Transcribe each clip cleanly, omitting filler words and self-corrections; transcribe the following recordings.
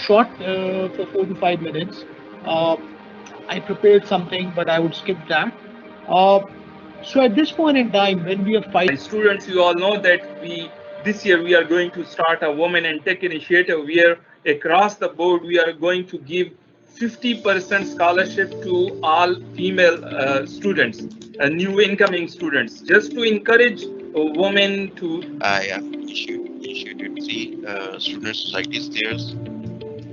Short for 4 to 5 minutes. Uh, I prepared something, but I would skip that. Uh, so at this point in time, when we are fighting, Students, you all know that we this year we are going to start a women and tech initiative where across the board we are going to give 50% scholarship to all female students, new incoming students, just to encourage women to. Yeah, initiated three student societies. There's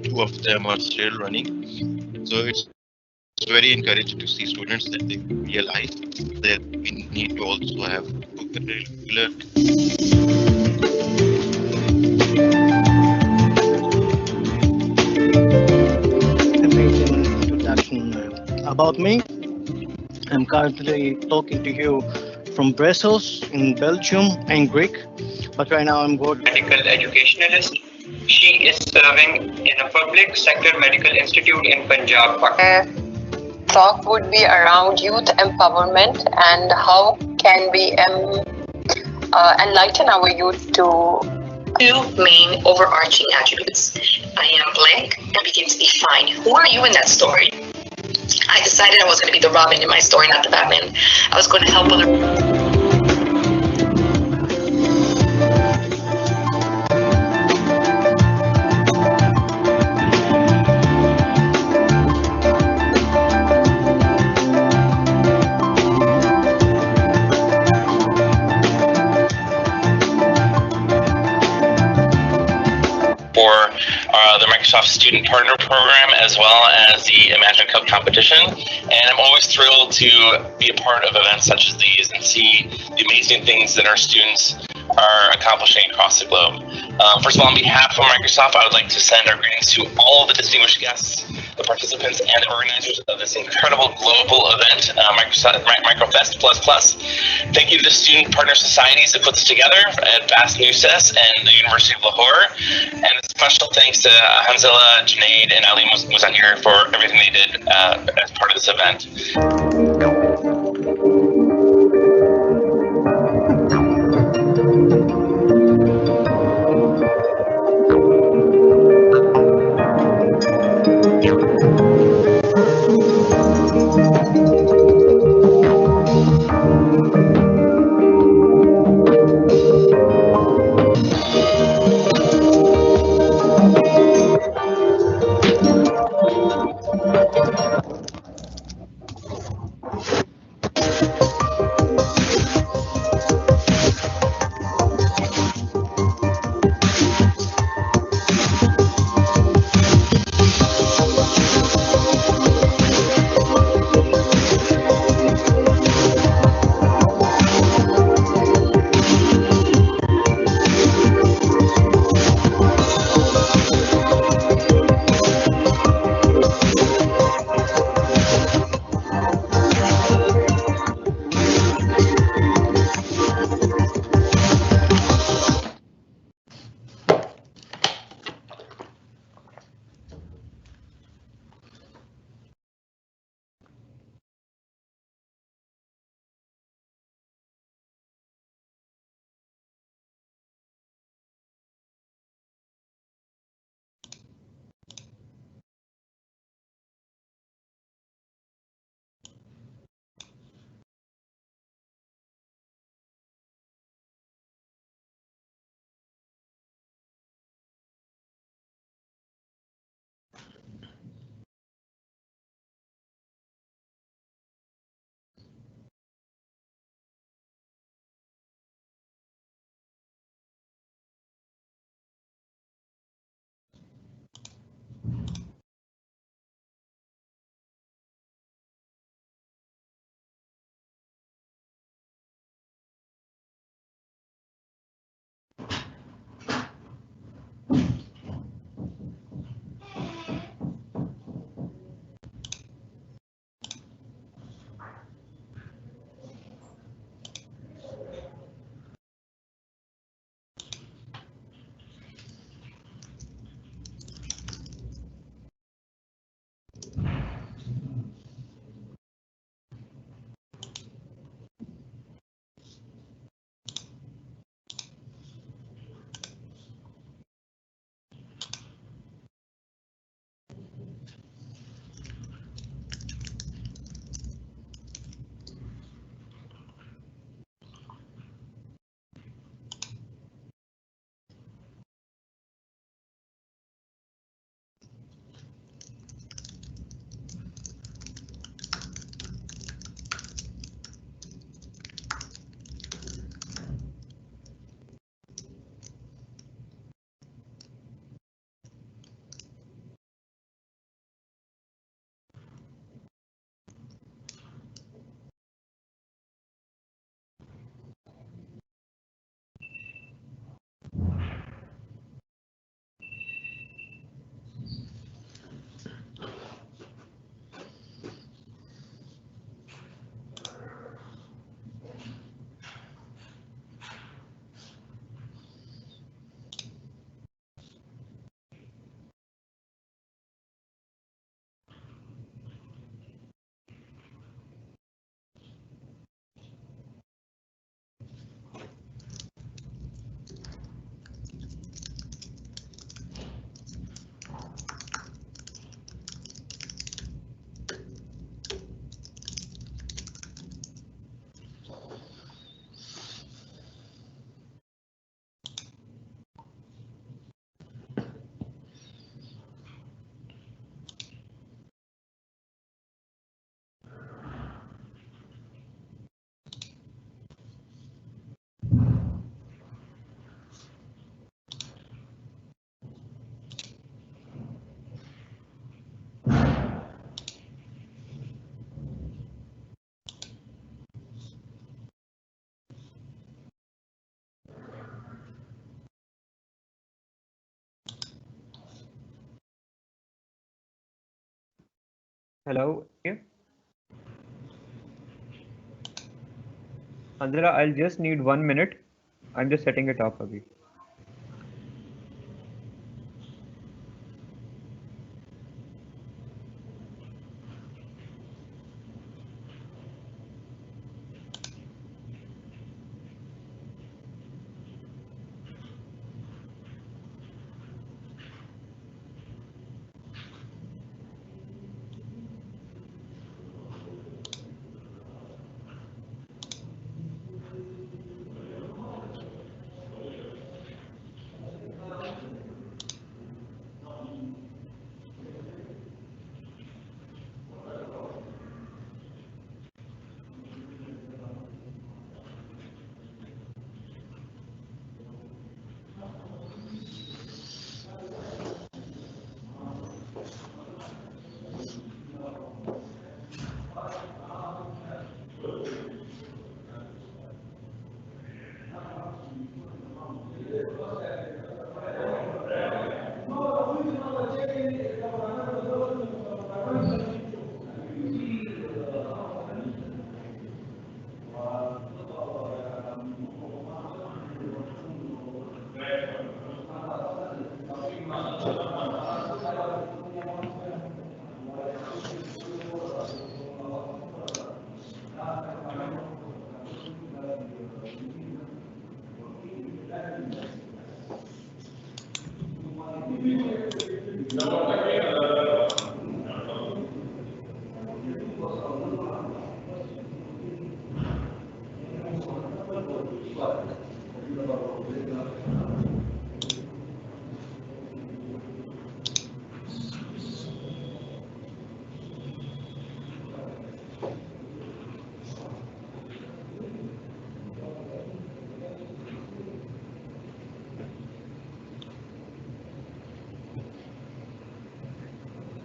two of them are still running. So it's very encouraging to see students that they realize that we need to also have co-curricular. Amazing introduction about me. I'm currently talking to you from Brussels in Belgium and Greek, but right now I'm working medical educationalist. She is serving in a public sector medical institute in Punjab, Pakistan. Talk would be around youth empowerment and how can we enlighten our youth to two main overarching attributes. I am blank and begin to define who are you in that story. I decided I was going to be the Robin in my story, not the Batman. I was going to help other. For the Microsoft Student Partner Program, as well as the Imagine Cup competition. And I'm always thrilled to be a part of events such as these and see the amazing things that our students are accomplishing across the globe. First of all, on behalf of Microsoft, I would like to send our greetings to all the distinguished guests, the participants, and the organizers of this incredible global event, MicroFest Plus Plus. Thank you to the Student Partner Societies that put this together at BAS NUSAS and the University of Lahore. And a special thanks to Hanzala, Junaid, and Ali Muzahir for everything they did as part of this event. Hello. Andra, I'll just need 1 minute. I'm just setting it up, Abhi.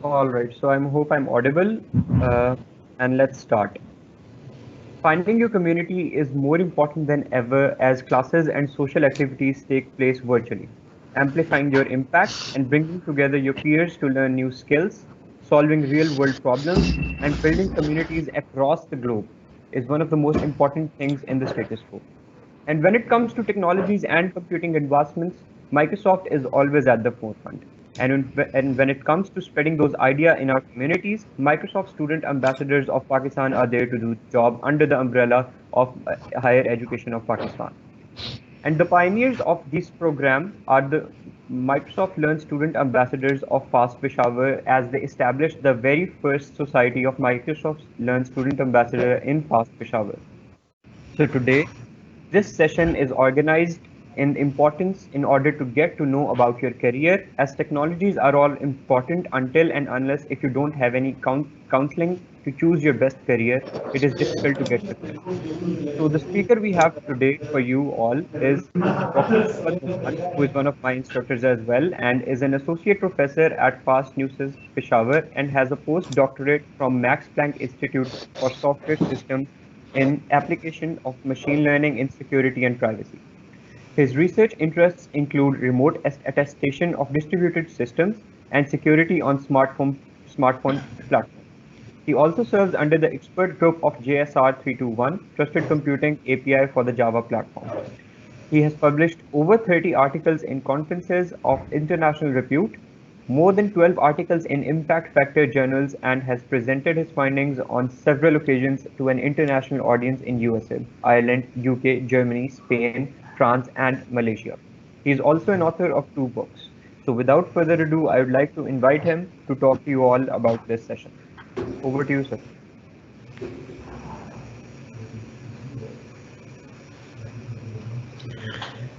All right, so I hope I'm audible, and let's start. Finding your community is more important than ever as classes and social activities take place virtually. Amplifying your impact and bringing together your peers to learn new skills, solving real-world problems, and building communities across the globe is one of the most important things in the status quo. And when it comes to technologies and computing advancements, Microsoft is always at the forefront. And when it comes to spreading those ideas in our communities, Microsoft Student Ambassadors of Pakistan are there to do the job under the umbrella of Higher Education of Pakistan. And the pioneers of this program are the Microsoft Learn Student Ambassadors of FAST Peshawar, as they established the very first society of Microsoft Learn Student Ambassador in FAST Peshawar. So today, this session is organized in importance in order to get to know about your career, as technologies are all important until and unless if you don't have any counseling to choose your best career, it is difficult to get success. So the speaker we have today for you all is Dr. Mohammad Numan, who is one of my instructors as well, and is an associate professor at FAST Newsys Peshawar and has a postdoctorate from Max Planck Institute for Software Systems in application of machine learning in security and privacy. His research interests include remote attestation of distributed systems and security on smartphone platforms. He also serves under the expert group of JSR 321, Trusted Computing API for the Java platform. He has published over 30 articles in conferences of international repute, more than 12 articles in impact factor journals, and has presented his findings on several occasions to an international audience in USA, Ireland, UK, Germany, Spain, France, and Malaysia. He is also an author of 2 books. So without further ado, I would like to invite him to talk to you all about this session. Over to you, sir.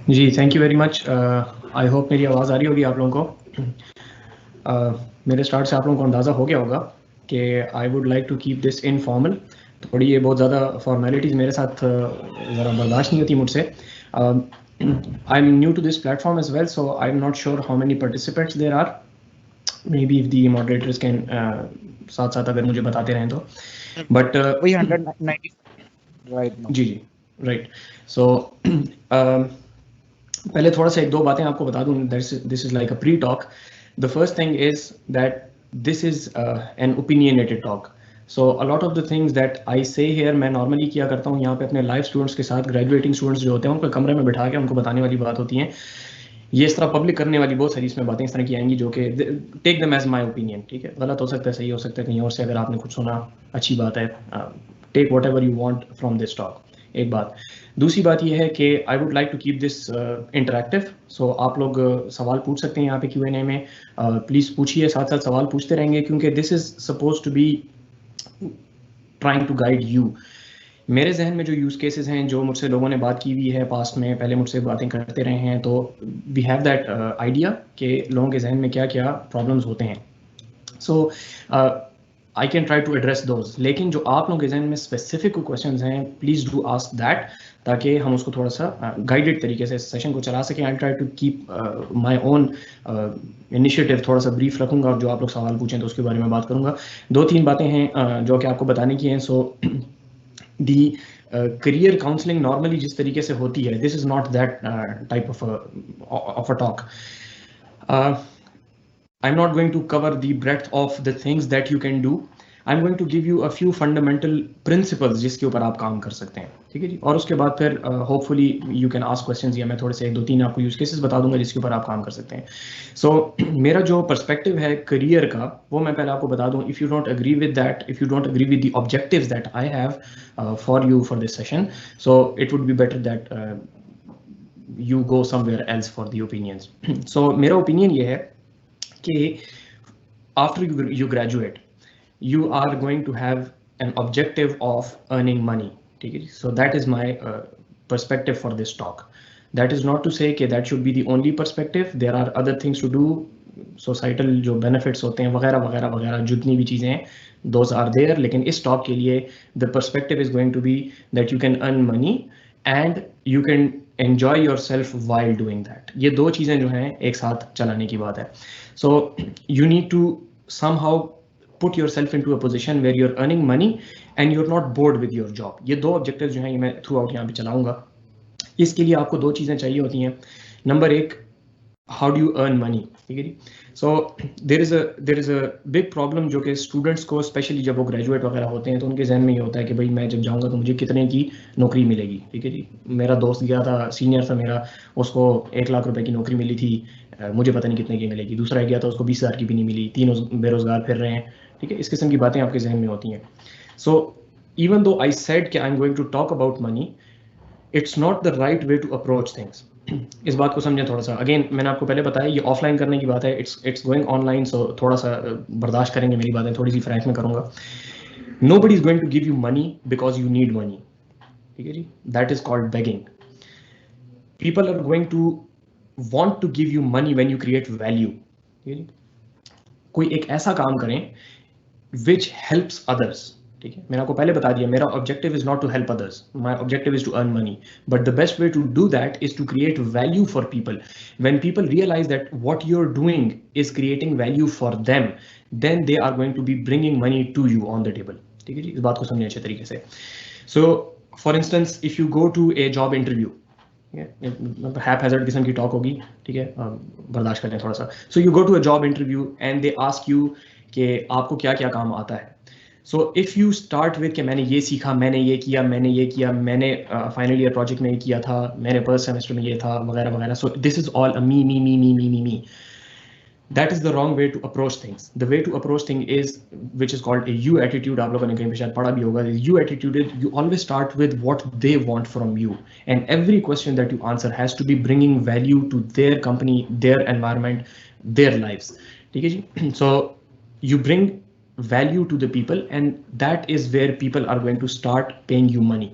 जी thank you very much. I hope मेरी आवाज़ आ रही होगी आप लोगों को. मेरे start से आप लोगों को अंदाज़ा हो गया होगा कि I would like to keep this informal. थोड़ी ये बहुत ज़्यादा फॉर्मेलिटीज़ मेरे साथ ज़रा बर्दाश्त नहीं होती मुझसे. I am new to this platform as well, so I am not sure how many participants there are. Maybe if the moderators can साथ साथ अगर मुझे बताते रहें तो. But we 190 right now. जी राइट. सो पहले थोड़ा सा 1-2 बातें आपको बता दूं. This is like a pre talk. The first thing is that this is an opinionated talk. So a lot of the things that I say here मैं normally किया करता हूँ यहाँ पे अपने live students के साथ, graduating students जो होते हैं उनको कमरे में बिठा के उनको बताने वाली बात होती है. ये इस तरह पब्लिक करने वाली बहुत सारी इसमें बातें इस तरह की आएंगी जो कि take them as my opinion. ठीक है, गलत हो सकता है, सही हो सकता है, कहीं और से अगर आपने कुछ सुना अच्छी बात है. Take whatever you want from this talk. एक बात. दूसरी बात ये है कि I would like to keep this interactive. So आप लोग सवाल पूछ सकते हैं यहाँ पे Q&A में. प्लीज़ पूछिए, साथ साथ सवाल पूछते रहेंगे क्योंकि this is suppose to be trying to guide you. मेरे जहन में जो यूज़ केसेस हैं, जो मुझसे लोगों ने बात की हुई है पास्ट में, पहले मुझसे बातें करते रहे हैं, तो वी हैव दैट आइडिया कि लोगों के जहन में क्या क्या प्रॉब्लम्स होते हैं. So I can try to address those. लेकिन जो आप लोगों के जहन में स्पेसिफिक क्वेश्चंस हैं, प्लीज़ डू आस्क दैट, ताकि हम उसको थोड़ा सा गाइडेड तरीके से सेशन को चला सकें. I try to keep my own initiative थोड़ा सा ब्रीफ रखूंगा और जो आप लोग सवाल पूछें तो उसके बारे में बात करूंगा. 2-3 बातें हैं जो कि आपको बताने की हैं. सो दी करियर काउंसलिंग नॉर्मली जिस तरीके से होती है, this is not that type of a talk. I'm not going to cover the breadth of the things that you can do. I'm going to give you a few fundamental principles जिसके ऊपर आप काम कर सकते हैं. ठीक है जी. और उसके बाद फिर hopefully you can ask questions, या मैं थोड़े से 2-3 आपको यूज केसेस बता दूंगा जिसके ऊपर आप काम कर सकते हैं. So मेरा जो पर्सपेक्टिव है करियर का, वो मैं पहले आपको बता दूं. If you don't agree with that, if you don't agree with the objectives that I have for you for this session, so it would be better that you go somewhere else for the opinions. So मेरा opinion ये है कि after you graduate, you are going to have an objective of earning money. ठीक है. So that is my perspective for this talk. That is not to say कि that should be the only perspective. There are other things to do. Societal जो benefits होते हैं वगैरह वगैरह वगैरह जितनी भी चीज़ें हैं, those are there. लेकिन इस talk के लिए the perspective is going to be that you can earn money and you can enjoy yourself while doing that. ये दो चीज़ें जो हैं एक साथ चलाने की बात है. So you need to somehow put yourself into a position where you're earning money and you're not bored with your job. ये दो objectives जो हैं ये मैं थ्रू आउट यहाँ पे चलाऊंगा. इसके लिए आपको 2 चीज़ें चाहिए होती हैं. Number 1, how do you earn money. ठीक है जी. So there is a big problem जो कि स्टूडेंट्स को स्पेशली जब वो ग्रेजुएट वगैरह होते हैं तो उनके जहन में ये होता है कि भाई मैं जब जाऊंगा तो मुझे कितने की नौकरी मिलेगी. ठीक है जी. मेरा दोस्त गया था, सीनियर था मेरा, उसको 1 लाख रुपए की नौकरी मिली थी, मुझे पता नहीं कितने की मिलेगी. दूसरा गया था, उसको 20,000 की भी नहीं मिली. 3 बेरोजगार फिर रहे हैं. ठीक है. इस किस्म की बातें आपके जहन में होती हैं. So even though I said कि I am going to talk about money, it's not the right way to approach things. इस बात को समझें थोड़ा सा. अगेन मैंने आपको पहले बताया ये ऑफलाइन करने की बात है. इट्स गोइंग ऑनलाइन, सो थोड़ा सा बर्दाश्त करेंगे मेरी बातें, थोड़ी सी फ्रैंक में करूंगा. Nobody is going to give you money because you need money. ठीक है जी. That is called begging. People are going to want to give you money when you create value. कोई एक ऐसा काम करें which helps others. ठीक है. मैंने आपको पहले बता दिया मेरा objective is not to help others. My objective is to earn money. But the best way to do that is to create value for people. When people realize that what you're doing is creating value for them, then they are going to be bringing money to you on the table. ठीक है जी. इस बात को समझिए अच्छे तरीके से. So for instance, if you go to a job interview, haphazard किस्म की टॉक होगी. ठीक है. बर्दाश्त करें थोड़ा सा. So you go to a job interview and they ask you कि आपको क्या क्या काम आता है. So if you start with कि मैंने ये सीखा, मैंने ये किया, मैंने फाइनल ईयर प्रोजेक्ट में ये किया था, मैंने फर्स्ट सेमेस्टर में ये था वगैरह वगैरह. So this is all a me. That is the wrong way to approach things. The way to approach things is, which is called a you attitude. आप लोगों ने कहीं पे शायद पढ़ा भी होगा. You attitude is you always start with what they want from you, and every question that you answer has to be bringing value to their company, their environment, their lives. ठीक है जी. So you bring value to the people, and that is where people are going to start paying you money.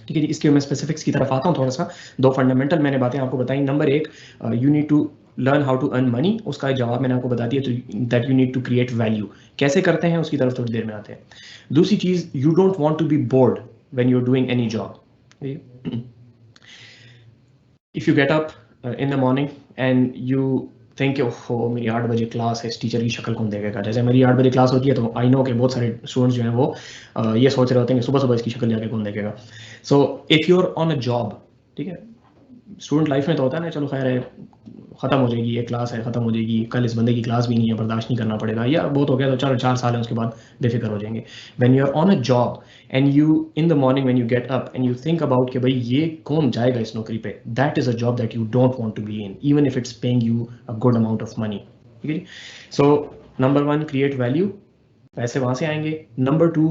ठीक है जी. इसके मैं specifics की तरफ आता हूँ थोड़ा सा. 2 फंडामेंटल मैंने बातें आपको बताई. Number 1, you need to learn how to earn money. उसका जवाब मैंने आपको बता दिया. तो that you need to create value. कैसे करते हैं उसकी तरफ थोड़ी देर में आते हैं. दूसरी चीज, you don't want to be bored when you're doing any job. If you get up in the morning and you think ओहो मेरी 8 बजे क्लास है, इस टीचर की शक्ल कौन देखेगा. जैसे मेरी 8 बजे क्लास होती है तो आई नो कि बहुत सारे स्टूडेंट्स जो हैं वो ये सोच रहे होते हैं कि सुबह सुबह इसकी शक्ल जाके कौन देखेगा. So if you are on a job, ठीक है, स्टूडेंट लाइफ में तो होता है ना, चलो खैर है खत्म हो जाएगी, ये क्लास है खत्म हो जाएगी, कल इस बंदे की क्लास भी नहीं है, बर्दाश्त नहीं करना पड़ेगा, या बहुत हो गया तो चलो 4 साल है उसके बाद बेफिक्र हो जाएंगे. When you are on a job and you in the morning when you get up and you think about कि भाई ये कौन जाएगा इस नौकरी पे, that is a job that you don't want to be in even if it's paying you a good amount of money. ठीक है जी. सो नंबर 1 क्रिएट वैल्यू, पैसे वहां से आएंगे. Number 2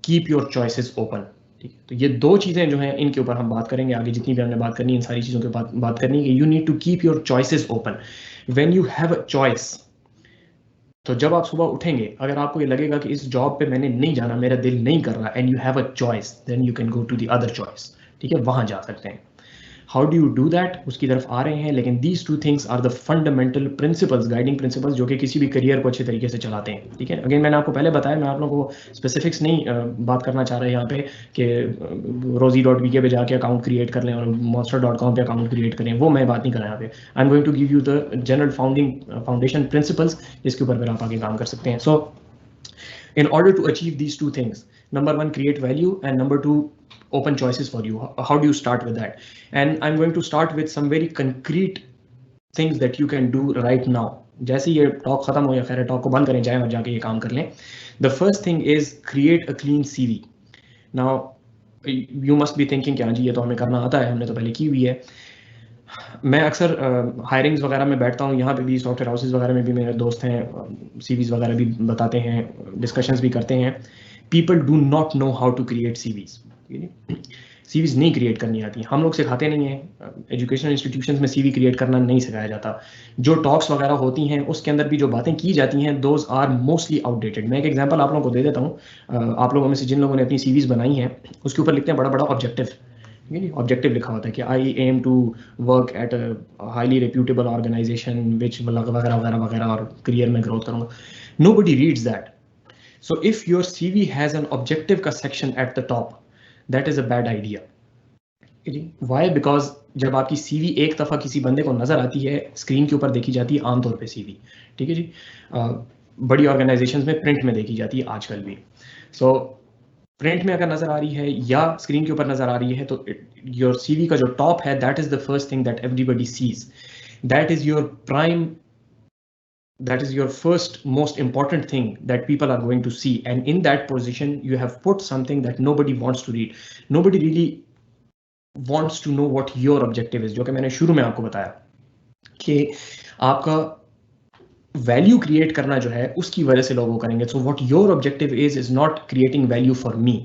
keep your choices open. ठीक है, तो ये 2 चीजें जो हैं इनके ऊपर हम बात करेंगे आगे, जितनी भी हमने बात करनी है इन सारी चीजों के बात करनी है. You need to keep your choices open. When you have a choice, तो जब आप सुबह उठेंगे अगर आपको ये लगेगा कि इस जॉब पे मैंने नहीं जाना, मेरा दिल नहीं कर रहा, and you have a choice, then you can go to the other choice. ठीक है, वहां जा सकते हैं. How do you do that, उसकी तरफ आ रहे हैं. लेकिन these 2 things are the fundamental principles, guiding principles, जो कि किसी भी करियर को अच्छे तरीके से चलाते हैं. ठीक है, अगेन मैंने आपको पहले बताया, मैं आप लोगों को स्पेसिफिक्स नहीं बात करना चाह रहा यहाँ पे कि rosie.vk पे जाके अकाउंट क्रिएट कर लें और monster.com पे अकाउंट क्रिएट करें, वो मैं बात नहीं कर रहा यहाँ पे. I am going to give you the general foundation principles, जिसके ऊपर फिर आप आगे काम कर सकते हैं. सो in order to achieve these 2 things, number 1 create value, and number 2 open choices for you. How do you start with that? And I'm going to start with some very concrete things that you can do right now. जैसे ये talk खत्म हो या खैर talk को बंद करें, जाएं और जाके ये काम कर लें. The first thing is create a clean CV. Now you must be thinking कि हाँ जी ये तो हमें करना आता है, हमने तो पहले की हुई है. मैं अक्सर हायरिंग्स वगैरह में बैठता हूँ, यहाँ पे भी सॉफ्टवेयर हाउसेज वगैरह में भी मेरे दोस्त हैं, सीवीज वगैरह भी बताते हैं, डिस्कशंस भी करते हैं. People do not know how to create CVs. CVs नहीं क्रिएट करनी आती, हम लोग सिखाते नहीं हैं. एजुकेशनल इंस्टीट्यूशंस में सीवी क्रिएट करना नहीं सिखाया जाता. जो टॉक्स वगैरह होती हैं उसके अंदर भी जो बातें की जाती हैं, दोज आर मोस्टली आउटडेटेड. मैं एक एग्जांपल आप लोगों को दे देता हूँ. आप लोगों में से जिन लोगों ने अपनी सीवीज बनाई हैं उसके ऊपर लिखते हैं बड़ा बड़ा ऑब्जेक्टिव. ऑब्जेक्टिव लिखा होता है कि I am to work at a highly reputable organisation which वगैरह वगैरह वगैरह, और करियर में ग्रोथ करूँगा. Nobody reads that. So if your CV has an objective का section at the top, that is a bad idea. Why? Because जब आपकी CV एक दफ़ा किसी बंदे को नजर आती है, स्क्रीन के ऊपर देखी जाती है आमतौर पे सीवी. ठीक है जी. बड़ी ऑर्गेनाइजेशंस में प्रिंट में देखी जाती है आजकल भी. सो प्रिंट में अगर नजर आ रही है या स्क्रीन के ऊपर नजर आ रही है, तो योर सीवी का जो टॉप है, that is the first thing that everybody sees. That is your prime, that is your first most important thing that people are going to see, and in that position you have put something that nobody wants to read. Nobody really wants to know what your objective is, जो कि मैंने शुरू में आपको बताया कि आपका value create करना जो है उसकी वजह से लोग वो करेंगे. So what your objective is not creating value for me.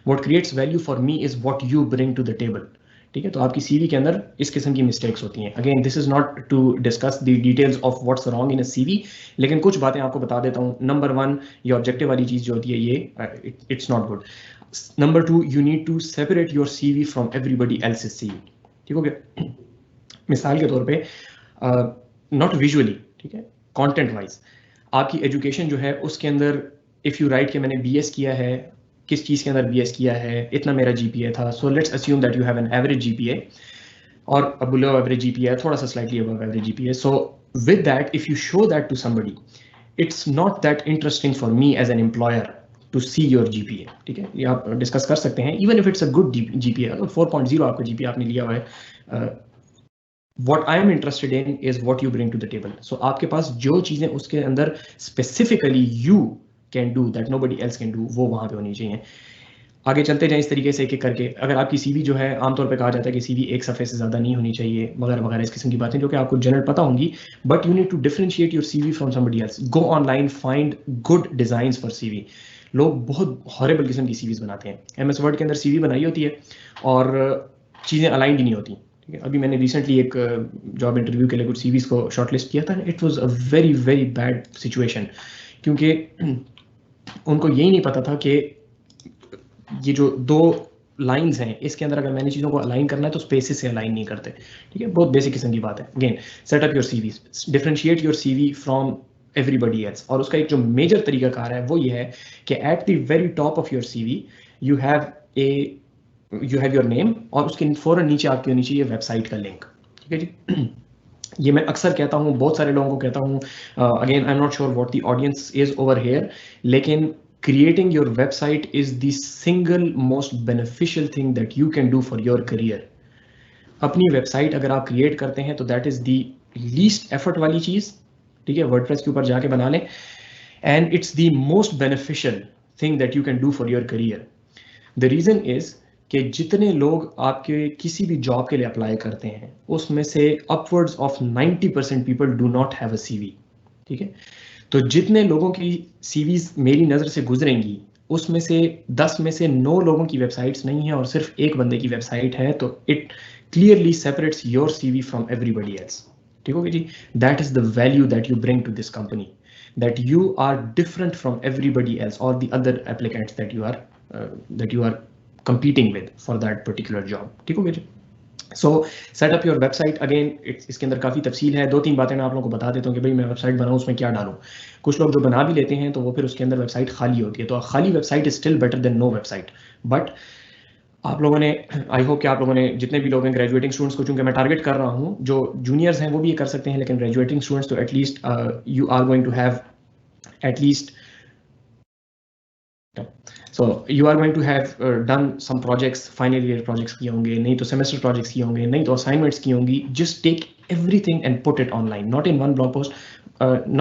What creates value for me is what you bring to the table. ठीक है, तो आपकी सीवी के अंदर इस किस्म की मिस्टेक्स होती हैं. Again this is not to discuss the details of what's wrong in a CV, लेकिन कुछ बातें आपको बता देता हूँ. नंबर 1, ये ऑब्जेक्टिव वाली चीज जो होती है ये it's not good. Number 2, you need to separate your CV from everybody else's CV. ठीक हो गया. मिसाल के तौर पे नॉट विजुअली, ठीक है, कंटेंट वाइज आपकी एजुकेशन जो है उसके अंदर इफ यू राइट कि मैंने बीएस किया है, किस चीज़ के अंदर बीएस किया है, इतना मेरा जीपीए था. So let's assume that you have an average GPA और बिलो एवरेज जीपीए, थोड़ा सा slightly above average GPA. So with that if you show that to somebody, it's not that interesting for me as an employer to see your GPA. ठीक है, ये आप discuss कर सकते हैं. Even if it's a good GPA, अगर 4.0 आपका GPA आपने लिया हुआ है, what I am interested in is what you bring to the table. So आपके पास जो चीज़ें उसके अंदर specifically you can do that nobody else can do, वो वहाँ पे होनी चाहिए. आगे चलते जाएं इस तरीके से एक एक करके. अगर आपकी सीवी जो है, आमतौर पे कहा जाता है कि सीवी एक सफ़े से ज़्यादा नहीं होनी चाहिए वगैरह वगैरह, इस किस्म की बातें जो कि आपको जनरल पता होंगी, but you need to differentiate your CV from somebody else. Go online, find good designs for CV. लोग बहुत हॉरेबल किस्म की सीवीज बनाते हैं. MS वर्ड के अंदर सीवी बनाई होती है और चीज़ें अलाइंड ही नहीं होती. ठीक है, अभी मैंने रिसेंटली एक जॉब इंटरव्यू के लिए कुछ सीवीज को शॉर्टलिस्ट किया था. It was a very very bad situation, क्योंकि उनको यही नहीं पता था कि ये जो 2 लाइंस हैं इसके अंदर अगर मैंने चीज़ों को अलाइन करना है तो स्पेसेस से अलाइन नहीं करते. ठीक है, बहुत बेसिक किस्म की बात है. Again set up your CVs, differentiate your CV from everybody else. और उसका एक जो मेजर तरीकाकार है वो ये है कि at the very top of your CV you have your name, और उसके फौरन नीचे आपकी होनी चाहिए वेबसाइट का लिंक. ठीक है जी. ये मैं अक्सर कहता हूँ, बहुत सारे लोगों को कहता हूँ. Again I am not sure what the audience is over here, लेकिन creating your website is the single most beneficial thing that you can do for your career. अपनी वेबसाइट अगर आप क्रिएट करते हैं तो that is the least effort वाली चीज़, ठीक है, वर्डप्रेस के ऊपर जाके बना लें, and it's the most beneficial thing that you can do for your career. The reason is कि जितने लोग आपके किसी भी जॉब के लिए अप्लाई करते हैं उसमें से upwards of 90% people do not have a CV, ठीक है। तो जितने लोगों की CVs मेरी नज़र से गुजरेंगी उसमें से 10 में से 9 लोगों की वेबसाइट्स नहीं है और सिर्फ एक बंदे की वेबसाइट है, तो it clearly separates your CV from everybody else, ठीक हो गया जी। That is the value that you bring to this company, that you are different from everybody else और the other applicants that you are competing with for that particular job, ठीक हो गया जी। So set up your website, again इसके अंदर काफ़ी तफसील है, 2-3 बातें मैं आप लोगों को बता देता हूँ कि भाई मैं वेबसाइट बनाऊँ उसमें क्या डालूँ। कुछ लोग जो बना भी लेते हैं तो वो फिर उसके अंदर वेबसाइट खाली होती है, तो खाली website is still better than no website. But आप लोगों ने, आई होप कि आप लोगों ने, जितने भी लोग हैं ग्रेजुएटिंग स्टूडेंट्स को, चूंकि मैं टारगेट कर रहा हूँ, जो जूनियर्स हैं वो भी ये कर सकते हैं, लेकिन ग्रेजुएटिंग स्टूडेंट्स तो at least you are going to have at least So you are going to have done some projects, final year projects किए होंगे, नहीं तो semester projects किए होंगे, नहीं तो assignments की होंगी। Just take everything and put it online, not in one blog post.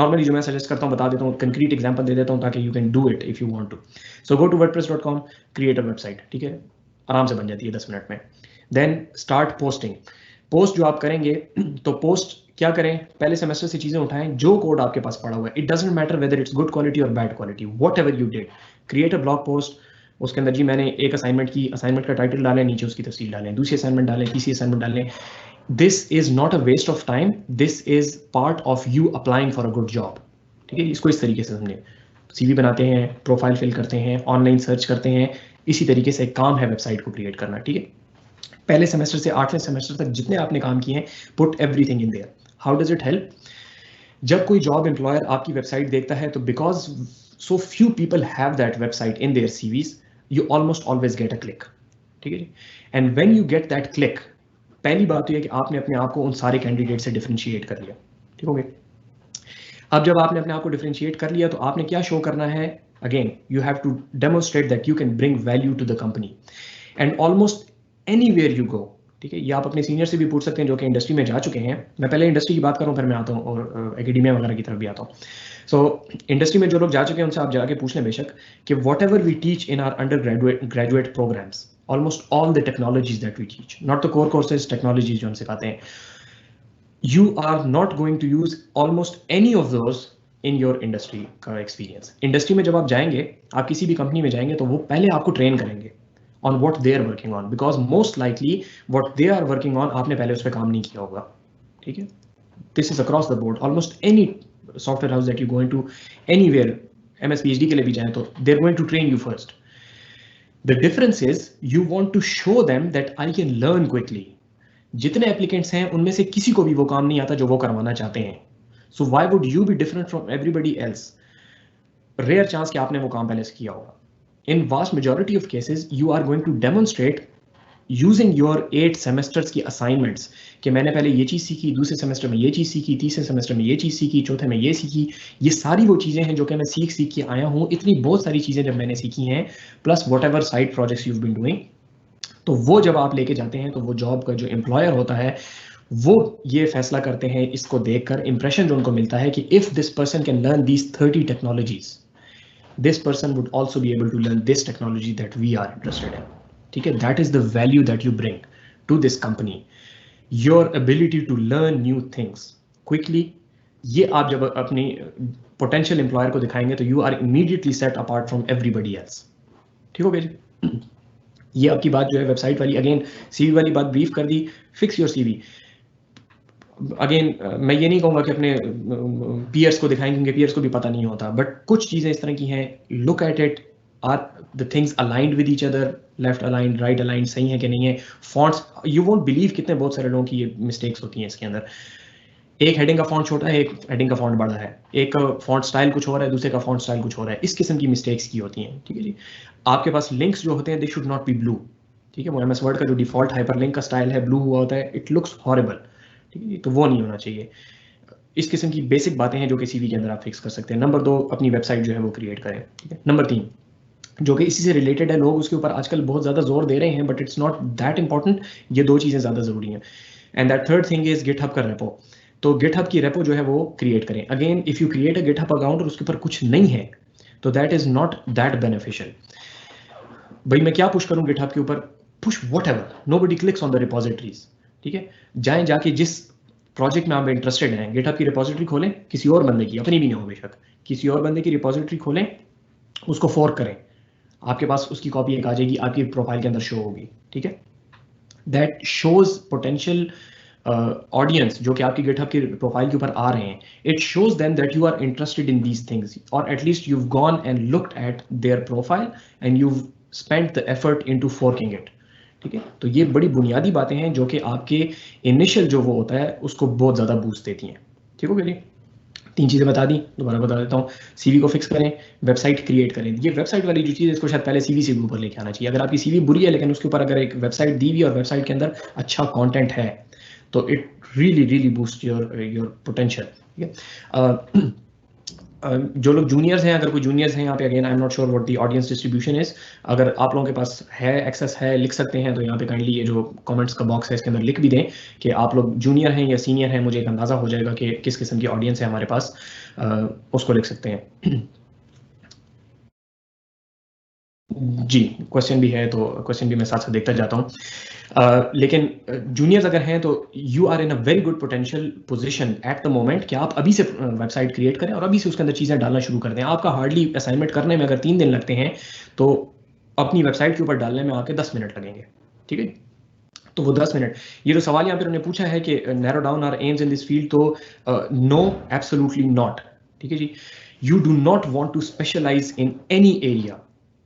Normally जो मैं suggest करता हूँ, बता देता हूँ, concrete example दे देता हूँ ताकि you can do it if you want to. So go to wordpress.com, create a website, ठीक है, आराम से बन जाती है 10 मिनट में। Then start posting. पोस्ट जो आप करेंगे तो पोस्ट क्या करें, पहले सेमेस्टर से चीज़ें उठाएं, जो कोड आपके पास पड़ा हुआ है, it doesn't matter whether it's good quality और bad quality, whatever you did, create a blog post. उसके अंदर जी मैंने एक असाइनमेंट की, असाइनमेंट का टाइटल डालें, नीचे उसकी तफसील डालें, दूसरी असाइनमेंट डालें, तीसरी असाइनमेंट डालें। This is not a waste of time, this is part of you applying for a good job, ठीक है। इसको इस तरीके से समझें, CV बनाते हैं, प्रोफाइल फिल करते हैं, ऑनलाइन सर्च करते हैं, इसी तरीके से काम है वेबसाइट को क्रिएट करना, ठीक है। पहले सेमेस्टर से 8वें सेमेस्टर तक जितने आपने काम किए हैं, put everything in there. How does it help? जब कोई जॉब एम्प्लॉयर आपकी वेबसाइट देखता है तो because so few people have that website in there CVs, you almost always get a click, ठीक है जी। And when you get that click, पहली बात तो यह कि आपने अपने आप को उन सारे कैंडिडेट से डिफरेंशिएट कर लिया, ठीक हो गया। अब जब आपने अपने आप को डिफरेंशिएट कर लिया तो आपने क्या शो करना है? Again you have to demonstrate that you can bring value to the company and almost anywhere you go, ठीक है। ये आप अपने सीनियर से भी पूछ सकते हैं जो कि इंडस्ट्री में जा चुके हैं। मैं पहले इंडस्ट्री की बात करूं फिर मैं आता हूं और एकेडमिया वगैरह की तरफ भी आता हूं। सो इंडस्ट्री में जो लोग जा चुके हैं उनसे आप जाके पूछ लें बेशक कि whatever we teach in our undergraduate programmes, almost all the technologies that we teach, not the core courses, technologies जो हम सिखाते हैं, you are not going to use almost any of those in your industry का experience. Industry में जब आप जाएंगे, आप किसी भी कंपनी में जाएंगे तो वो पहले आपको ट्रेन करेंगे on what they are working on, because most likely what they are working on आपने पहले उस पर काम नहीं किया होगा, ठीक है। This is across the board, almost any software house that you go into anywhere, MS PhD के लिए भी जाएं तो they're going to train you first. The difference is you want to show them that I can learn quickly. जितने applicants हैं उनमें से किसी को भी वो काम नहीं आता जो वो करवाना चाहते हैं, so why would you be different from everybody else? Rare chance कि आपने वो काम पहले से किया होगा। In vast majority of cases, you are going to demonstrate using your 8 semesters की assignments कि मैंने पहले ये चीज़ सीखी, दूसरे सेमेस्टर में ये चीज़ सीखी, तीसरे सेमेस्टर में ये चीज़ सीखी, चौथे में ये सीखी। ये सारी वो चीज़ें हैं जो कि मैं सीख के आया हूँ। इतनी बहुत सारी चीज़ें जब मैंने सीखी हैं, plus what ever side projects you've been doing, तो वो जब आप लेके जाते हैं तो वो जॉब का जो एम्प्लॉयर होता है वो ये फैसला करते हैं, इसको देखकर इंप्रेशन जो उनको मिलता है कि if this person can learn these 30 technologies, this person would also be able to learn this technology that we are interested in, ठीक है। That is the value that you bring to this company, your ability to learn new things quickly। ये आप जब अपनी potential employer को दिखाएंगे तो you are immediately set apart from everybody else, ठीक हो गया जी। ये आपकी बात जो है वेबसाइट वाली, अगेन CV वाली बात ब्रीफ कर दी, फिक्स योर CV। अगेन मैं ये नहीं कहूँगा कि अपने पीयर्स को दिखाएं क्योंकि पीयर्स को भी पता नहीं होता, बट कुछ चीज़ें इस तरह की हैं, look at it, are the things aligned with each other, left aligned, right aligned, सही है कि नहीं है। फॉन्ट्स, यू वोंट बिलीव कितने बहुत सारे लोगों की ये मिस्टेक्स होती हैं इसके अंदर। एक हेडिंग का फॉन्ट छोटा है, एक हेडिंग का फॉन्ट बड़ा है, एक फॉन्ट स्टाइल कुछ हो रहा है, दूसरे का फॉन्ट स्टाइल कुछ हो रहा है। इस किस्म की मिस्टेक्स की होती हैं, ठीक है जी। आपके पास लिंक्स जो होते हैं they should not be blue, ठीक है। वो MS वर्ड का जो डिफॉल्ट हाइपरलिंक का स्टाइल है ब्लू हुआ होता है, इट लुक्स हॉरेबल, ठीक है, तो वो नहीं होना चाहिए। इस किस्म की बेसिक बातें हैं जो कि CV के अंदर आप फिक्स कर सकते हैं। नंबर 2, अपनी वेबसाइट जो है वो क्रिएट करें, ठीक है। नंबर 3, जो कि इसी से रिलेटेड है। लोग उसके ऊपर आजकल बहुत ज़्यादा जोर दे रहे हैं, but it's not that important. ये 2 चीज़ें ज़्यादा ज़रूरी हैं। And that third thing is GitHub का रेपो। तो गिटहब की रेपो जो है वो क्रिएट करें। Again if you create a GitHub account और उसके ऊपर कुछ नहीं है तो that is not that beneficial. भाई मैं क्या पुश करूँ गिटहब के ऊपर? Push what ever, nobody clicks on the repositories. ठीक है, जाके जिस प्रोजेक्ट में आप इंटरेस्टेड हैं, गिटहब की रिपोजिटरी खोलें, किसी और बंदे की, अपनी भी नहीं हो बेशक, किसी और बंदे की रिपोजिटरी खोलें, उसको फोर्क करें, आपके पास उसकी कॉपी एक आ जाएगी, आपकी प्रोफाइल के अंदर शो होगी। ठीक है, दैट शोज पोटेंशियल ऑडियंस जो कि आपकी गिटहब की प्रोफाइल के ऊपर आ रहे हैं। It shows them that you are interested in these things, और at least you've gone and looked at their profile and you've spent the effort into forking it. ठीक है, तो ये बड़ी बुनियादी बातें हैं जो कि आपके इनिशियल जो वो होता है उसको बहुत ज़्यादा बूस्ट देती हैं। ठीक हो गया? 3 चीज़ें बता दी, दोबारा बता देता हूँ। सीवी को फिक्स करें, वेबसाइट क्रिएट करें। ये वेबसाइट वाली जो चीज़ है इसको शायद पहले सीवी से ऊपर लेके आना चाहिए। अगर आपकी सीवी बुरी है लेकिन उसके ऊपर अगर एक वेबसाइट दी हुई और वेबसाइट के अंदर अच्छा कंटेंट है तो it really boost your potential. ठीक है, जो लोग जूनियर्स हैं, अगर कोई जूनियर्स हैं यहाँ पे, again I am not sure what the audience distribution is, अगर आप लोगों के पास है एक्सेस है, लिख सकते हैं तो यहाँ पे काइंडली ये जो कमेंट्स का बॉक्स है इसके अंदर लिख भी दें कि आप लोग जूनियर हैं या सीनियर हैं। मुझे एक अंदाज़ा हो जाएगा कि किस किस्म की ऑडियंस है हमारे पास, उसको लिख सकते हैं। जी, क्वेश्चन भी है तो क्वेश्चन भी मैं साथ साथ देखता जाता हूँ। लेकिन जूनियर्स अगर हैं तो you are in a very good potential position at the moment कि आप अभी से वेबसाइट क्रिएट करें और अभी से उसके अंदर चीज़ें डालना शुरू कर दें। आपका हार्डली असाइनमेंट करने में अगर 3 दिन लगते हैं तो अपनी वेबसाइट के ऊपर डालने में आपके 10 मिनट लगेंगे। ठीक है, तो वो 10 मिनट। ये जो सवाल यहाँ पे उन्होंने पूछा है कि narrow down our aims in this field, तो नो, एब्सोल्युटली नॉट। ठीक है जी, you do not want to specialise in any area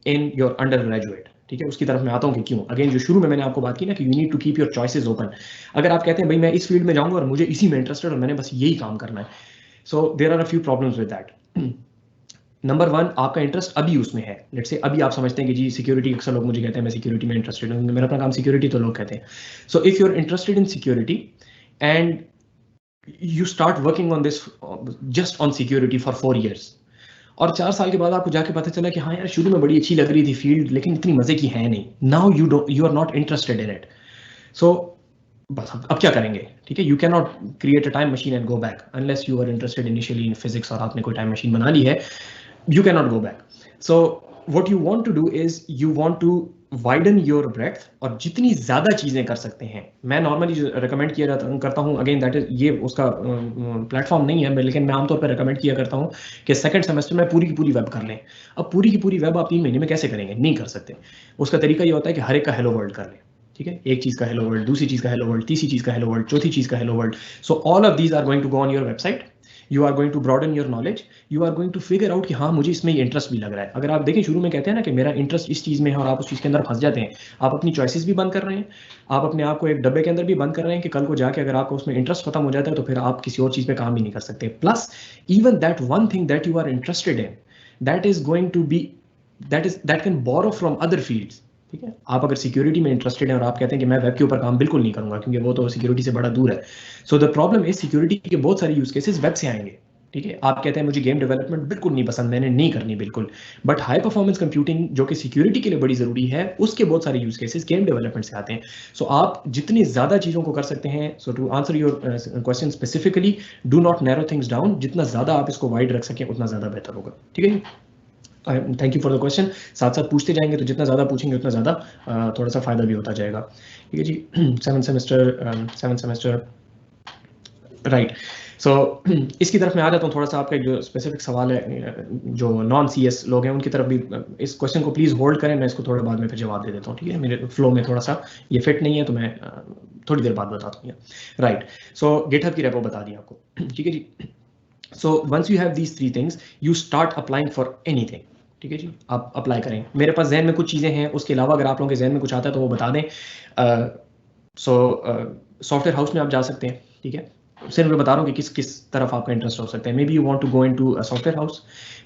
in your undergraduate. ठीक है, उसकी तरफ मैं आता हूँ कि क्यों। अगेन जो शुरू में मैंने आपको बात की ना कि you need to keep your choices open. अगर आप कहते हैं भाई मैं इस फील्ड में जाऊंगा और मुझे इसी में इंटरेस्टेड और मैंने बस यही काम करना है, so there are a few problems with that. Number 1, आपका इंटरेस्ट अभी उसमें है। लेट्स से अभी आप समझते हैं कि जी सिक्योरिटी, अक्सर लोग मुझे कहते हैं मैं सिक्योरिटी में इंटरेस्टेड हूँ, मेरा अपना काम सिक्योरिटी, तो लोग कहते हैं so if you are interested in security and you start working on this just on security for 4 years, और 4 साल के बाद आपको जाके पता चला कि हाँ यार शुरू में बड़ी अच्छी लग रही थी फील्ड लेकिन इतनी मजे की है नहीं, now you are not interested in it, so बस अब क्या करेंगे? ठीक है, you can not create a time machine and go back unless you are interested initially in physics और आपने कोई टाइम मशीन बना ली है, you cannot go back. So what you want to do is you want to widen your breadth, और जितनी ज्यादा चीजें कर सकते हैं। मैं नॉर्मली जो रिकमेंड किया करता हूँ, अगेन दैट इज, ये उसका प्लेटफॉर्म नहीं है लेकिन मैं आमतौर पर रिकमेंड किया करता हूँ कि सेकंड सेमेस्टर में पूरी की पूरी वेब कर लें। अब पूरी की पूरी वेब आप 3 महीने में कैसे करेंगे? नहीं कर सकते। उसका तरीका ये होता है कि हर एक का हेलो वर्ल्ड कर लें। ठीक है, एक चीज का हेलो वर्ल्ड, दूसरी चीज का हेलो वर्ल्ड, तीसरी चीज का हेलो वर्ल्ड, चौथी चीज का hello world. So all of these are going to go on your website, you are going to broaden your knowledge, you are going to figure out कि हाँ मुझे इसमें इंटरेस्ट भी लग रहा है। अगर आप देखें शुरू में कहते हैं ना कि मेरा इंटरेस्ट इस चीज़ में है और आप उस चीज़ के अंदर फंस जाते हैं, आप अपनी चॉइसेस भी बंद कर रहे हैं, आप अपने आप को एक डब्बे के अंदर भी बंद कर रहे हैं कि कल को जाके अगर आपको उसमें इंटरेस्ट खत्म हो जाता है तो फिर आप किसी और चीज़ पे काम ही नहीं कर सकते। Plus even that one thing that you are interested in, that is going to be, that can borrow from other fields. ठीक है, आप अगर सिक्योरिटी में इंटरेस्टेड हैं और आप कहते हैं कि मैं वेब के ऊपर काम बिल्कुल नहीं करूंगा क्योंकि वो तो सिक्योरिटी से बड़ा दूर है, so the problem is security के बहुत सारे यूज केसेस वेब से आएंगे। ठीक है, आप कहते हैं मुझे गेम डेवलपमेंट बिल्कुल नहीं पसंद, मैंने नहीं करनी बिल्कुल, बट हाई परफॉर्मेंस कंप्यूटिंग जो कि सिक्योरिटी के लिए बड़ी जरूरी है, उसके बहुत सारे यूज केसेस गेम डेवलपमेंट से आते हैं। सो आप जितनी ज्यादा चीजों को कर सकते हैं, so to answer your question specifically, do not narrow things down, जितना ज्यादा आप इसको वाइड रख सकें उतना ज्यादा बेहतर होगा। ठीक है, thank you for the question. साथ साथ पूछते जाएंगे तो जितना ज़्यादा पूछेंगे उतना ज़्यादा थोड़ा सा फायदा भी होता जाएगा। ठीक है जी, 7th सेमेस्टर राइट। सो इसकी तरफ मैं आ जाता हूँ थोड़ा सा। आपका जो स्पेसिफिक सवाल है, जो नॉन CS लोग हैं उनकी तरफ भी इस क्वेश्चन को प्लीज़ होल्ड करें, मैं इसको थोड़ा बाद में फिर जवाब दे देता हूँ। ठीक है, मेरे फ्लो में थोड़ा सा ये फिट नहीं है तो मैं थोड़ी देर बाद बताता हूँ। राइट, सो गिटहब की रेपो बता दी आपको। ठीक है जी, so once you have these 3 things you start applying for anything. ठीक है जी, आप अप्लाई करें। मेरे पास जहन में कुछ चीज़ें हैं, उसके अलावा अगर आप लोगों के जहन में कुछ आता है तो वो बता दें। सॉफ्टवेयर हाउस में आप जा सकते हैं। ठीक है, सिर्फ मैं बता रहा हूँ कि किस किस तरफ आपका इंटरेस्ट हो सकता है। Maybe you want to go into a software house,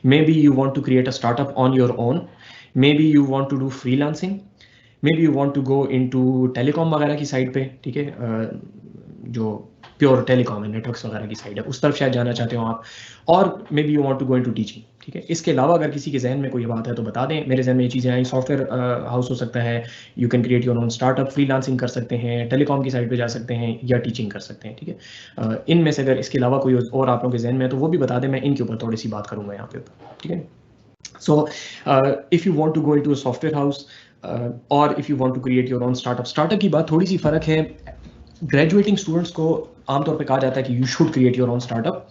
maybe you want to create a startup on your own, maybe you want to do freelancing, maybe you want to go into telecom वगैरह की side पे। ठीक है, जो pure telecom networks वगैरह की side है, उस तरफ शायद जाना चाहते हो आप, और maybe you want to go into teaching, ठीक है। इसके अलावा अगर किसी के जहन में कोई बात है तो बता दें, मेरे जहन में ये चीज़ें आई, सॉफ्टवेयर हाउस हो सकता है, you can create your own startup, freelancing कर सकते हैं, टेलीकॉम की साइड पे जा सकते हैं, या टीचिंग कर सकते हैं, ठीक है। इनमें से अगर इसके अलावा कोई और आप लोगों के जहन में है तो वो भी बता दें, मैं इनके ऊपर थोड़ी सी बात करूँगा यहाँ पे, ठीक है। So if you want to go into a software house और if you want to create your own startup की बात थोड़ी सी फ़र्क है। ग्रेजुएटिंग स्टूडेंट्स को आमतौर पे कहा जाता है कि you should create your own startup.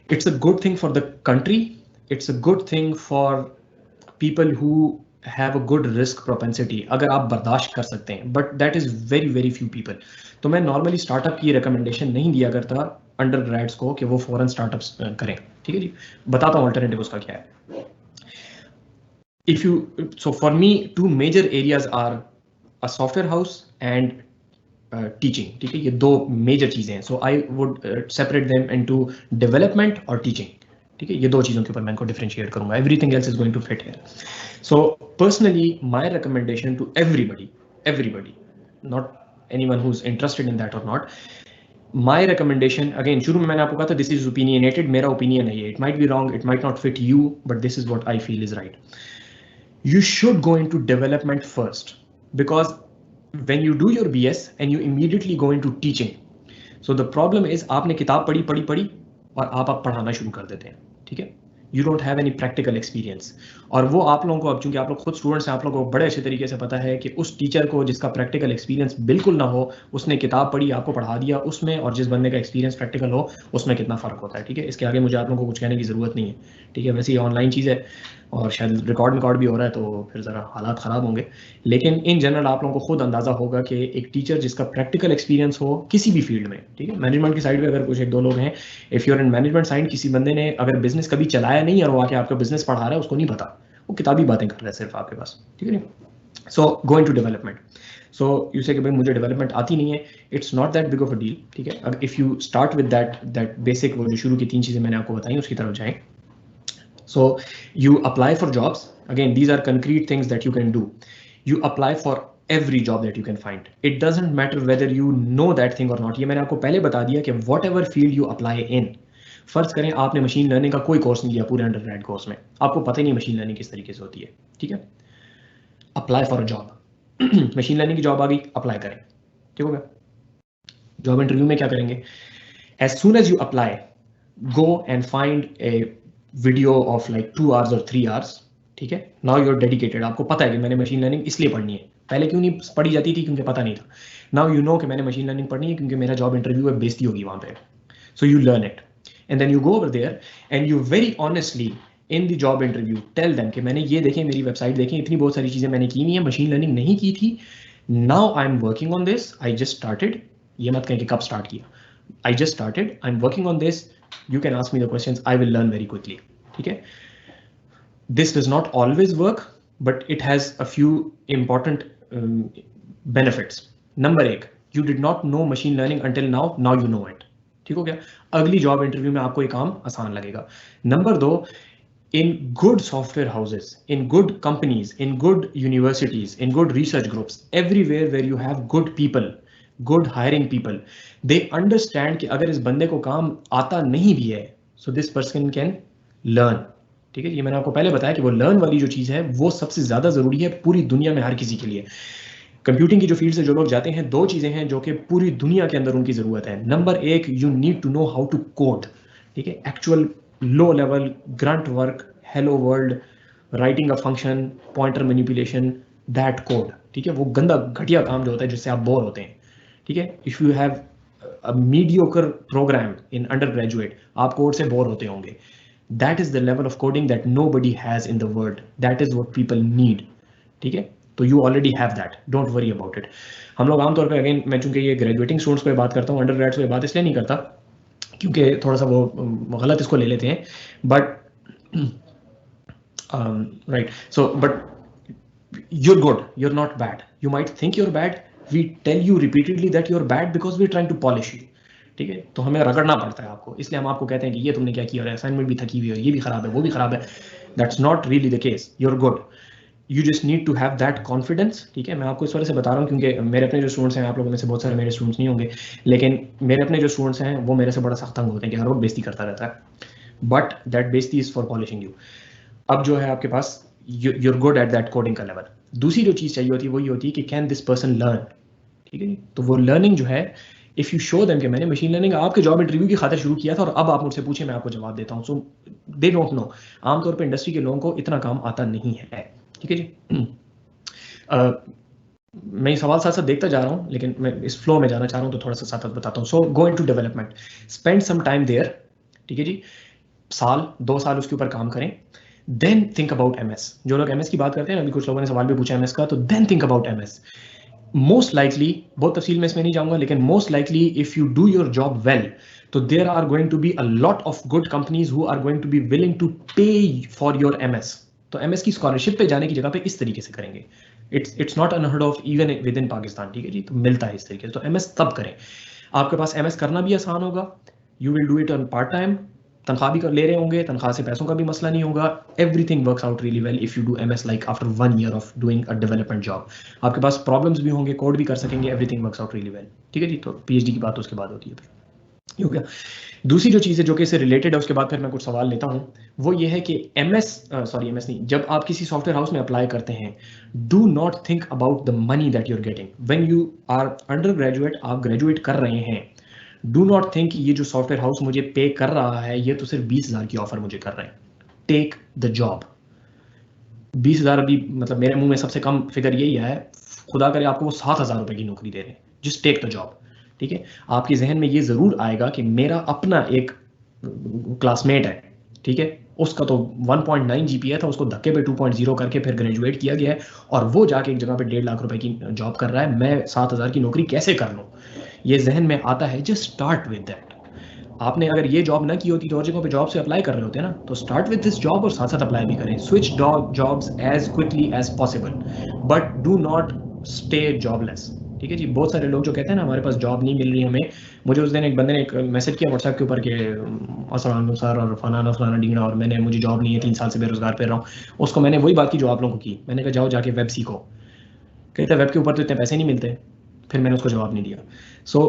It's a good thing for the country, it's a good thing for people who have a good risk propensity, अगर आप बर्दाश्त कर सकते हैं, but that is very very few people. तो मैं normally startup की recommendation नहीं दिया करता अंडर ग्रेड्स को कि वो फॉरेन स्टार्टअप्स करें, ठीक है जी। बताता हूँ अल्टरनेटिव उसका क्या है। If you, so for me, two major areas are a software house and teaching, ठीक है, ये दो मेजर चीजें हैं। So I would separate them into development और teaching, ठीक है, ये दो चीजों के ऊपर मैं इनको differentiate करूंगा। Everything else is going to fit here. So personally, my recommendation to everybody, not anyone who's interested in that or not, my recommendation, again, शुरू में मैंने आपको कहा था this is opinionated, मेरा opinion है ये, it might be wrong, it might not fit you, but this is what I feel is right. You should go into development first, because when you do your BS and you immediately go into teaching, so the problem is आपने किताब पढ़ी और आप पढ़ाना शुरू कर देते हैं, ठीक है। You don't have any practical experience, और वो आप लोगों को, अब चूंकि आप लोग खुद स्टूडेंट्स हैं, आप लोगों को बड़े अच्छे तरीके से पता है कि उस टीचर को जिसका प्रैक्टिकल एक्सपीरियंस बिल्कुल ना हो, उसने किताब पढ़ी आपको पढ़ा दिया उसमें, और जिस बंदे का एक्सपीरियंस प्रैक्टिकल हो उसमें कितना फ़र्क होता है, ठीक है। इसके आगे मुझे आप लोगों को कुछ कहने की ज़रूरत नहीं है, ठीक है। वैसे ये ऑनलाइन चीज़ है और शायद रिकॉर्ड भी हो रहा है, तो फिर ज़रा हालात ख़राब होंगे, लेकिन इन जनरल आप लोगों को खुद अंदाज़ा होगा कि एक टीचर जिसका प्रैक्टिकल एक्सपीरियंस हो किसी भी फील्ड में, ठीक है। मैनेजमेंट की साइड पे अगर कुछ एक दो लोग हैं, if you're in management side, किसी बंदे ने अगर बिजनेस कभी चलाया नहीं और वो आके आपका बिजनेस पढ़ा रहा है, उसको नहीं पता, वो किताबी बातें कर रहा है सिर्फ आपके पास, ठीक है। So go into development. So you say कि भाई मुझे डेवलपमेंट आती नहीं है, it's not that big of a deal, ठीक है। अगर if you start with that basic, वो जो शुरू की 3 चीज़ें मैंने आपको बताई उसकी तरफ जाएं। So you apply for jobs. Again, these are concrete things that you can do. You apply for every job that you can find. It doesn't matter whether you know that thing or not. ये मैंने आपको पहले बता दिया कि whatever field you apply in, फर्ज करें आपने मशीन लर्निंग का कोई कोर्स नहीं लिया पूरे अंडरग्रेड कोर्स में, आपको पता ही नहीं मशीन लर्निंग किस तरीके से होती है, ठीक है। Apply for a job, machine learning की जॉब आ गई, अप्लाई करें, ठीक हो गया। जॉब इंटरव्यू में क्या करेंगे? As soon as you apply, go and find a video of like 2 hours और 3 hours, ठीक है। नाउ यू आर डेडिकेटेड, आपको पता है कि मैंने मशीन लर्निंग इसलिए पढ़नी है, पहले क्यों नहीं पढ़ी जाती थी? क्योंकि पता नहीं था। नाउ यू नो कि मैंने मशीन लर्निंग पढ़नी है क्योंकि मेरा जॉब इंटरव्यू है, बेइज्जती होगी वहाँ पे, so you learn it and then you go over there and you very honestly in the job interview tell them कि मैंने ये देखें, मेरी वेबसाइट देखें, इतनी बहुत सारी चीज़ें मैंने की नहीं है, मशीन लर्निंग नहीं की थी, now I am working on this, I just started. ये मत कहें कि कब स्टार्ट किया, I just started, I am working on this, you can ask me the questions, I will learn very quickly, ठीक है। This does not always work, but it has a few important benefits. Number 1, you did not know machine learning until now you know it, ठीक हो गया। अगली job interview में आपको ये काम आसान लगेगा। Number 2, in good software houses, in good companies, in good universities, in good research groups, everywhere where you have good people, good hiring people, they understand कि अगर इस बंदे को काम आता नहीं भी है, so this person can learn, ठीक है। ये मैंने आपको पहले बताया कि वो लर्न वाली जो चीज़ है वो सबसे ज़्यादा ज़रूरी है पूरी दुनिया में हर किसी के लिए। कंप्यूटिंग की जो फील्ड से जो लोग जाते हैं, 2 चीज़ें हैं जो कि पूरी दुनिया के अंदर उनकी ज़रूरत है। Number 1, you need to know how to code, ठीक है, actual low level grunt work, hello world, writing a function, pointer manipulation, that code, ठीक है। वो गंदा घटिया काम जो होता है जिससे आप बोर होते हैं, ठीक है। If you have a mediocre programme in undergraduate, आप कोड से बोर होते होंगे। That is the level of coding that nobody has in the world. That is what people need, ठीक है। तो you already have that. Don't worry about it. हम लोग आमतौर पे, अगेन मैं चूंकि ये ग्रेजुएटिंग स्टूडेंट्स पे बात करता हूँ, अंडर ग्रेड्स पे बात इसलिए नहीं करता क्योंकि थोड़ा सा वो गलत इसको ले लेते हैं, but right, so but you're good, you're not bad. You might think you're bad. We tell you repeatedly that you're bad because we're trying to polish you, ठीक है। तो हमें रगड़ना पड़ता है आपको, इसलिए हम आपको कहते हैं कि ये तुमने क्या किया, और असाइनमेंट भी थकी हुई है, ये भी खराब है, वो भी खराब है। That's not really the case, you're good. You just need to have that confidence, ठीक है। मैं आपको इस वजह से बता रहा हूँ क्योंकि मेरे अपने जो स्टूडेंट्स हैं, आप लोगों में से बहुत सारे मेरे स्टूडेंट्स नहीं होंगे, लेकिन मेरे अपने जो स्टूडेंट्स हैं वो मेरे से बड़ा सख्त तंग होते हैं कि हर वक्त बेइज्जती करता रहता है, बट दैट बेइज्जती इज फॉर पॉलिशिंग यू। अब जो है आपके पास you're good at that coding का लेवल। दूसरी जो चीज़ चाहिए होती है वो ये होती है कि कैन दिस पर्सन लर्न, ठीक है। तो वो लर्निंग जो है, इफ़ यू शो देम कि मैंने मशीन लर्निंग आपके जॉब इंटरव्यू की खातिर शुरू किया था और अब आप मुझसे पूछे मैं आपको जवाब देता हूँ, सो दे डोंट नो। आमतौर पर इंडस्ट्री के लोगों को इतना काम आता नहीं है, ठीक है जी। मैं सवाल साथ साथ देखता जा रहा हूँ, लेकिन मैं इस फ्लो में जाना चाह रहा हूँ तो थोड़ा सा साथ साथ बताता हूँ। So go into development, spend some time there, ठीक है जी। साल 2 साल उसके ऊपर काम करें। Then think about MS। जो लोग MS की बात करते हैं, अभी कुछ लोगों ने सवाल भी पूछा MS का, तो then think about MS। Most likely, बहुत तफसील में इसमें नहीं जाऊंगा, लेकिन most likely if you do your job well, तो there are going to be a lot of good companies who are going to be willing to pay for your MS। तो MS की स्कॉलरशिप पे जाने की जगह पे इस तरीके से करेंगे। It's not unheard of even within Pakistan, ठीक है जी। तो मिलता है इस तरीके से। तो MS तब करें, आपके पास MS करना भी आसान होगा, you will do it on part time, तनख्वाह भी ले रहे होंगे, तनख्वाह से पैसों का भी मसला नहीं होगा। Everything works out really well if you do MS like after 1 year of doing a development job. आपके पास प्रॉब्लम्स भी होंगे, कोड भी कर सकेंगे, everything works out really well, ठीक है जी। तो PhD की बात उसके बाद होती है फिर, हो गया। दूसरी जो चीज़ है जो कि इससे रिलेटेड है, उसके बाद फिर मैं कुछ सवाल लेता हूँ, वो ये है कि MS नहीं, जब आप किसी सॉफ्टवेयर हाउस में अप्लाई करते हैं, do not think about the money that you are getting when you are undergraduate. आप ग्रेजुएट कर रहे हैं, डू नॉट थिंक ये जो सॉफ्टवेयर हाउस मुझे पे कर रहा है ये तो सिर्फ 20,000 की ऑफर मुझे कर रहे हैं। Take the job. 20,000 अभी मतलब मेरे मुंह में सबसे कम फिगर यही है, खुदा करे आपको वो 7,000 रुपए की नौकरी दे रहे हैं, जस्ट टेक द जॉब, ठीक है। आपके जहन में ये जरूर आएगा कि मेरा अपना एक क्लासमेट है, ठीक है, उसका तो 1.9 GPA था, उसको धक्के पे 2.0 करके फिर ग्रेजुएट किया गया है और वो जाके एक जगह पे 1.5 लाख रुपए की जॉब कर रहा है, मैं 7,000 की नौकरी कैसे कर लूँ, ये जहन में आता है। Just start with that. आपने अगर ये जॉब ना की होती तो और जगहों पे जॉब से अप्लाई कर रहे होते हैं ना, तो स्टार्ट विद दिस जॉब और साथ साथ अप्लाई भी करें। Switch jobs as quickly as possible, but do not stay jobless, ठीक है जी। बहुत सारे लोग जो कहते हैं ना हमारे पास जॉब नहीं मिल रही हमें, मुझे उस दिन एक बंदे ने एक मैसेज किया व्हाट्सएप के ऊपर कि अस्सलाम सर और फलाना डीना, और मैंने मुझे जॉब नहीं है, 3 साल से बेरोजगार फिर रहा हूँ। उसको मैंने वही बात की जो आप लोगों को की, मैंने कहा जाओ जाके वेब सीखो। कहते वेब के ऊपर तो इतने पैसे नहीं मिलते, फिर मैंने उसको जवाब नहीं दिया। सो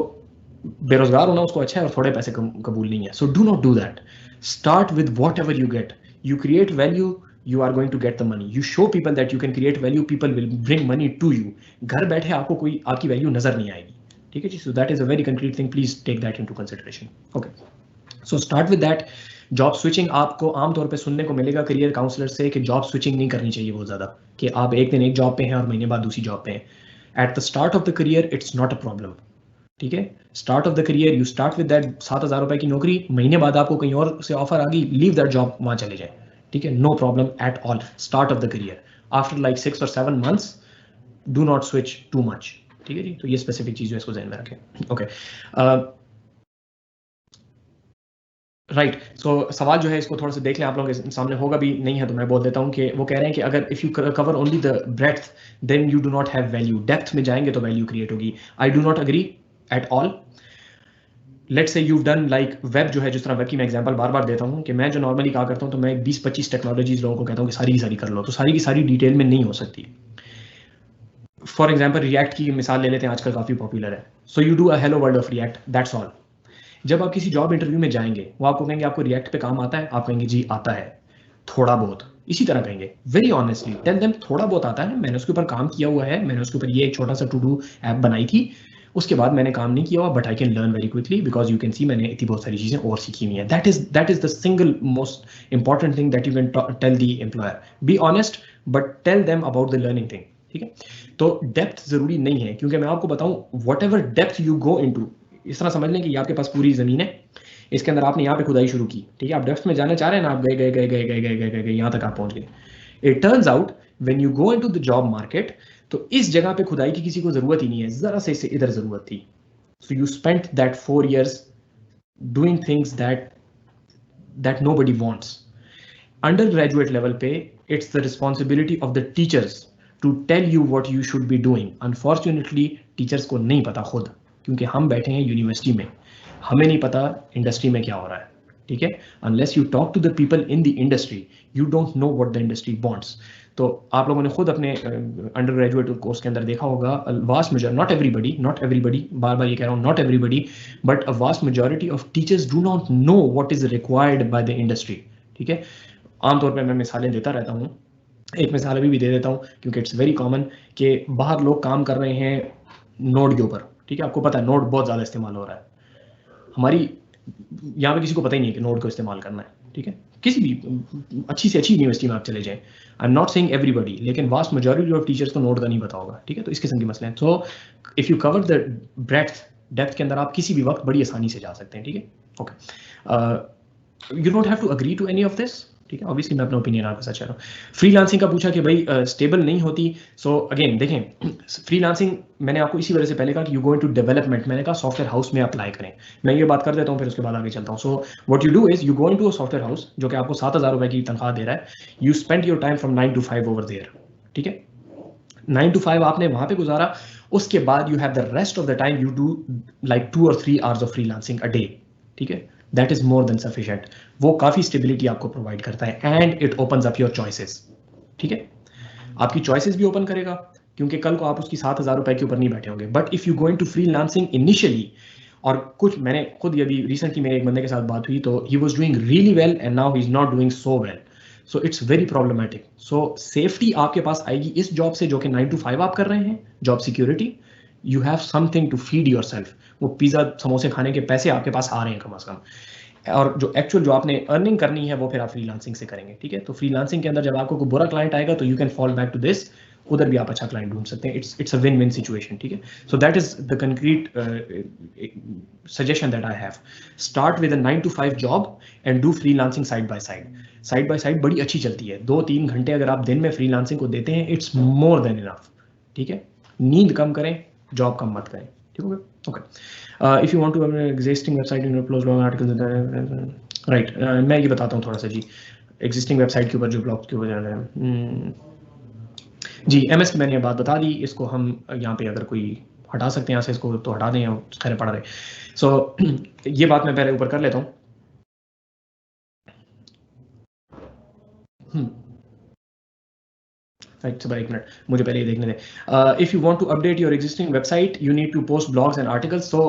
बेरोजगार होना उसको अच्छा है और थोड़े पैसे कबूल नहीं है। So do not do that. Start with what ever you get, you create value, you are going to get the money. You show people that you can create value, people will bring money to you. घर बैठे आपको कोई आपकी value नजर नहीं आएगी, ठीक है जी। So that is a very concrete thing, please take that into consideration. Okay, so start with that. Job switching आपको आमतौर पे सुनने को मिलेगा करियर काउंसलर से कि जॉब स्विचिंग नहीं करनी चाहिए बहुत ज़्यादा, कि आप एक दिन एक जॉब पे हैं और महीने बाद दूसरी जॉब पे हैं। At the start of the career it's not a problem, ठीक है। Start of the career you start with that 7,000 रुपए की नौकरी, महीने बाद आपको कहीं और से ऑफर आ गई, लीव दैट जॉब, वहाँ चले जाए, ठीक है, no problem at all. Start of the career after like 6 or 7 months do not switch too much, ठीक है जी। तो ये स्पेसिफिक चीज है, इसको ध्यान में रखें। Okay, right. सो सवाल जो है इसको थोड़ा सा देख लें, आप लोगों के सामने होगा भी, नहीं है तो मैं बोल देता हूँ कि वो कह रहे हैं कि अगर if you cover only the breadth then you do not have value, depth में जाएंगे तो वैल्यू क्रिएट होगी। I do not agree at all. Let's say you've done like web जो है, जिस तरह वेब की मैं एग्जांपल बार बार देता हूँ कि मैं जो नॉर्मली कहा करता हूँ, तो मैं 20-25 टेक्नोलॉजीज लोगों को कहता हूँ कि सारी की सारी कर लो, तो सारी की सारी डिटेल में नहीं हो सकती। फॉर एग्जांपल रिएक्ट की मिसाल ले लेते हैं, आजकल काफ़ी पॉपुलर है। So you do a hello world of react, that's all. जब आप किसी जॉब इंटरव्यू में जाएंगे, वो आपको कहेंगे आपको रिएक्ट पे काम आता है, आप कहेंगे जी आता है थोड़ा बहुत, इसी तरह कहेंगे। वेरी ऑनेस्टली टेल देम थोड़ा बहुत आता है, मैंने उसके ऊपर काम किया हुआ है, मैंने उसके ऊपर ये एक छोटा सा टू डू ऐप बनाई थी, उसके बाद मैंने काम नहीं किया हुआ, but I can learn very quickly because you can see मैंने इतनी बहुत सारी चीजें और सीखी हुई हैं। That is the single most important thing that you can tell the employer. Be honest but tell them about the learning thing, ठीक है। तो डेप्थ जरूरी नहीं है, क्योंकि मैं आपको बताऊं what ever depth you go into, इस तरह समझ लें कि आपके पास पूरी जमीन है, इसके अंदर आपने यहाँ पे खुदाई शुरू की, ठीक है, आप डेप्थ में जाना चाह रहे हैं ना, आप गए यहाँ तक आप पहुंच गए। It turns out when you go into the job market, तो इस जगह पे खुदाई की किसी को जरूरत ही नहीं है, जरा से इससे इधर जरूरत थी। So you spent that 4 years doing things that nobody wants. Undergraduate level पे it's the responsibility of the teachers to tell you what you should be doing. Unfortunately teachers को नहीं पता खुद, क्योंकि हम बैठे हैं यूनिवर्सिटी में, हमें नहीं पता इंडस्ट्री में क्या हो रहा है, ठीक है, unless you talk to the people in the industry you don't know what the industry wants. तो आप लोगों ने खुद अपने अंडर ग्रेजुएट कोर्स के अंदर देखा होगा, वास्ट मेजॉरिटी, नॉट एवरीबडी, बार बार ये कह रहा हूँ, not everybody, but a vast majority of teachers do not know what is required by the industry. ठीक है, आमतौर पर मैं मिसालें देता रहता हूँ, एक मिसाल अभी भी दे देता हूँ क्योंकि इट्स वेरी कॉमन कि बाहर लोग काम कर रहे हैं नोड के ऊपर। ठीक है, आपको पता है नोड बहुत ज़्यादा इस्तेमाल हो रहा है, हमारी यहाँ पे किसी को पता ही नहीं है कि नोड को इस्तेमाल करना है। ठीक है, किसी भी अच्छी से अच्छी यूनिवर्सिटी में आप चले जाएं, आई एम नॉट सेइंग एवरीबडी, लेकिन वास्ट मेजॉरिटी ऑफ टीचर्स को नोड का नहीं पता होगा। ठीक है, तो इस किस्म के मसले हैं। सो if you cover the depth के अंदर आप किसी भी वक्त बड़ी आसानी से जा सकते हैं। ठीक है, okay, you don't have to agree to any of this. ठीक है, ऑब्वियसली मैं अपना ओपिनियन आपके साथ शेयर करूँ। फ्रीलांसिंग का पूछा कि भाई स्टेबल नहीं होती। सो अगेन देखें, फ्रीलांसिंग मैंने आपको इसी वजह से पहले कहा कि यू गो इनटू डेवलपमेंट, मैंने कहा सॉफ्टवेयर हाउस में अप्लाई करें। मैं ये बात कर देता हूँ फिर उसके बाद आगे चलता हूँ। So what you do is you go into a software house जो कि आपको 7,000 रुपए की तनख्वाह दे रहा है, you spend your time from 9 to 5 over there. ठीक है, 9 to 5 आपने वहां पे गुजारा, उसके बाद you have the rest of the time you do like 2 or 3 hours of freelancing a day. ठीक है, that is more than sufficient. वो काफी स्टेबिलिटी आपको प्रोवाइड करता है and it opens up your choices. ठीक है, आपकी चॉइसेस भी ओपन करेगा क्योंकि कल को आप उसकी 7,000 रुपए के ऊपर नहीं बैठे होंगे। But if you going to freelancing initially, और कुछ मैंने खुद अभी रिसेंटली मेरे एक बंदे के साथ बात हुई तो he was doing really well and now he is not doing so well, so it's very problematic. So safety आपके पास आएगी इस जॉब से जो कि 9 to 5 आप कर रहे हैं, job security, you have something to feed yourself. वो पिज्जा समोसे खाने के पैसे आपके पास आ रहे हैं कम अज कम, और जो एक्चुअल जो आपने अर्निंग करनी है वो फिर आप फ्रीलांसिंग से करेंगे। ठीक है, तो फ्रीलांसिंग के अंदर जब आपको कोई बुरा क्लाइंट आएगा तो you can fall back to this, उधर भी आप अच्छा क्लाइंट ढूंढ सकते हैं। It's a win win situation. ठीक है, so that is the concrete suggestion that I have, start with a 9 to 5 job and do freelancing side by side बड़ी अच्छी चलती है। 2-3 घंटे अगर आप दिन में फ्रीलांसिंग को देते हैं, इट्स मोर देन इनफ। ठीक है, नींद कम करें, जॉब कम मत करें। ठीक है, okay. If you want to existing website in upload long articles, right, मैं ये बताता हूँ थोड़ा सा जी, एग्जिस्टिंग वेबसाइट के ऊपर जो ब्लॉग के ऊपर जाना है जी। एमएस की मैंने ये बात बता दी, इसको हम यहाँ पे अगर कोई हटा सकते हैं यहाँ से, इसको तो हटा दें, खैर पढ़ रहे। सो ये बात मैं पहले ऊपर कर लेता हूँ। एक मिनट, मुझे पहले ये देखने दें। If you want to update your existing website you need to post blogs and articles. तो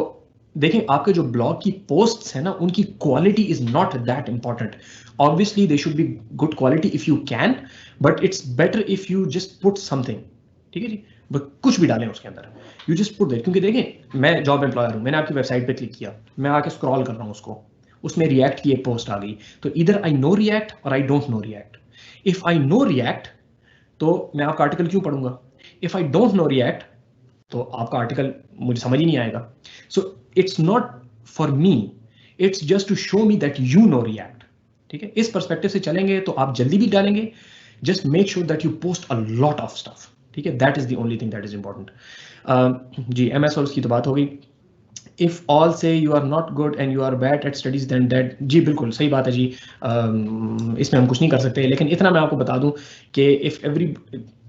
देखें, आपके जो ब्लॉग की पोस्ट्स है ना, उनकी quality is not that important. Obviously they should be good quality if you can, but it's better if you just put something. ठीक है जी, बट कुछ भी डालें उसके अंदर, यू जस्ट पुट दैट। क्योंकि देखें, मैं जॉब एम्प्लॉयर हूँ, मैंने आपकी वेबसाइट पे क्लिक किया, मैं आके स्क्रॉल कर रहा हूँ उसको, उसमें रिएक्ट की एक पोस्ट आ गई, तो इधर आई नो रिएक्ट और I don't know React. If I know React तो मैं आपका आर्टिकल क्यों पढ़ूंगा, if I don't know React तो आपका आर्टिकल मुझे समझ ही नहीं आएगा। So it's not for me, it's just to show me that you know React. ठीक है, इस पर्सपेक्टिव से चलेंगे तो आप जल्दी भी डालेंगे। Just make sure that you post a lot of stuff. ठीक है, that is the only thing that is important. जी, एमएस और उसकी तो बात हो गई। If also you are not good and you are bad at studies then that, जी बिल्कुल सही बात है जी, इसमें हम कुछ नहीं कर सकते, लेकिन इतना मैं आपको बता दूं कि इफ एवरी,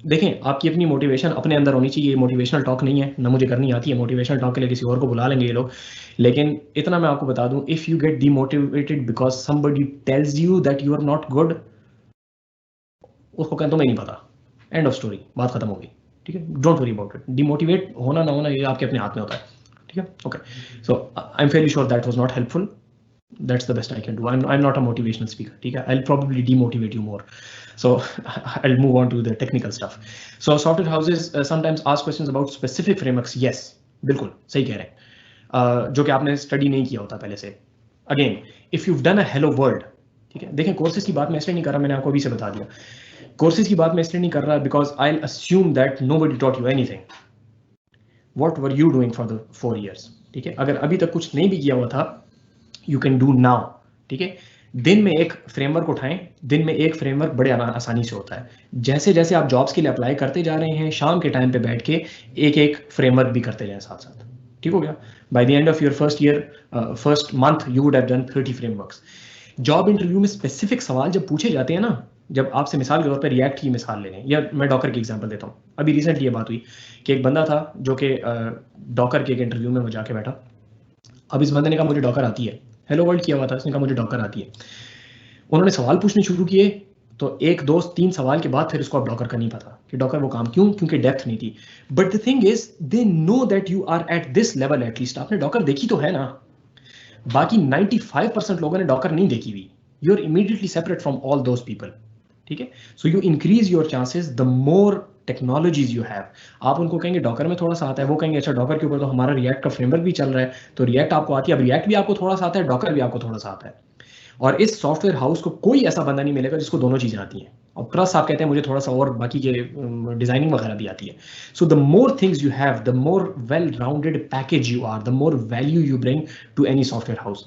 देखें, आपकी अपनी मोटिवेशन अपने अंदर होनी चाहिए। मोटिवेशनल टॉक नहीं है, ना मुझे करनी आती है, मोटिवेशनल टॉक के लिए किसी और को बुला लेंगे ये लोग। लेकिन इतना मैं आपको बता दूं, if you get demotivated because somebody tells you that you are not good, उसको कहते तुम्हें नहीं पता, एंड ऑफ स्टोरी, बात खत्म हो गई। ठीक है, don't worry about it. Demotivate होना ना होना ये आपके अपने हाथ में होता है। ठीक है, okay. So I M Fairlie sure that was not helpful, that's the best I can do. I am not a motivational speaker. ठीक है, I will probably demotivate you more, so I'll move on to the technical stuff. So software houses sometimes ask questions about specific frameworks. Yes, बिल्कुल सही कह रहे हैं, जो कि आपने स्टडी नहीं किया होता पहले से। Again, if you've done a hello world, ठीक है, देखें कोर्सेज की बात मैं इसलिए नहीं कर रहा, मैंने आपको अभी से बता दिया, कोर्सेज की बात मैं इसलिए नहीं कर रहा because I'll assume that nobody taught you anything. What were you doing for the 4 years? ठीक है, अगर अभी तक कुछ नहीं भी किया हुआ था, you can do now. ठीक है, दिन में एक फ्रेमवर्क उठाएं, दिन में एक फ्रेमवर्क बड़े आसानी से होता है। जैसे जैसे आप जॉब्स के लिए अप्लाई करते जा रहे हैं, शाम के टाइम पे बैठ के एक एक फ्रेमवर्क भी करते जाएं साथ साथ। ठीक हो गया, by the end of your first year, first month you would have done 30 frameworks. Job interview में स्पेसिफिक सवाल जब पूछे जाते हैं ना, जब आपसे मिसाल के तौर पर रिएक्ट की मिसाल ले लें, या मैं डॉकर की एग्जांपल देता हूँ। अभी रिसेंटली ये बात हुई कि एक बंदा था जो कि डॉकर के एक इंटरव्यू में वो जाके बैठा। अब इस बंदे ने कहा मुझे डॉकर आती है हेलो वर्ल्ड किया हुआ था, उसने कहा मुझे डॉकर आती है। उन्होंने सवाल पूछने शुरू किए, तो एक दोस्त 3 सवाल के बाद फिर उसको अब डॉकर का नहीं पता कि डॉकर वो काम क्यों, क्योंकि डेप्थ नहीं थी। But the thing is they know that you are at this level, at least आपने डॉकर देखी तो है ना। बाकी 95% लोगों ने डॉकर नहीं देखी हुई। You are immediately separate from all those people, ठीक है। So you increase your chances the more technologies you have. आप उनको कहेंगे डॉकर में थोड़ा सा आता है, वो कहेंगे अच्छा डॉकर के ऊपर तो हमारा रिएक्ट का फ्रेमवर्क भी चल रहा है, तो रिएक्ट आपको आती है। अब रिएक्ट भी आपको थोड़ा सा आता है, डॉकर भी आपको थोड़ा सा आता है। और इस सॉफ्टवेयर हाउस को कोई ऐसा बंदा नहीं मिलेगा जिसको दोनों चीजें आती हैं, और प्लस आप कहते हैं मुझे थोड़ा सा और बाकी के डिजाइनिंग वगैरह भी आती है। So the more things you have, the more well rounded package you are, the more value you bring to any software house.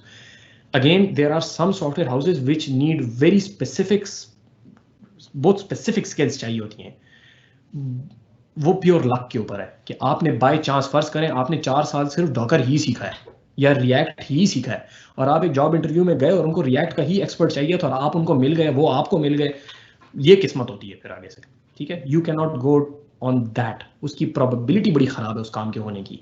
Again there are some software houses which need very specifics, बहुत specific skills चाहिए होती हैं। वो pure luck के ऊपर है कि आपने बाय चांस, फर्ज करें आपने 4 साल सिर्फ डॉकर ही सीखा है या रिएक्ट ही सीखा है, और आप एक जॉब इंटरव्यू में गए और उनको रिएक्ट का ही एक्सपर्ट चाहिए था और आप उनको मिल गए, वो आपको मिल गए, ये किस्मत होती है फिर आगे से, ठीक है। You can not go on that, उसकी प्रोबेबिलिटी बड़ी खराब है उस काम के होने की।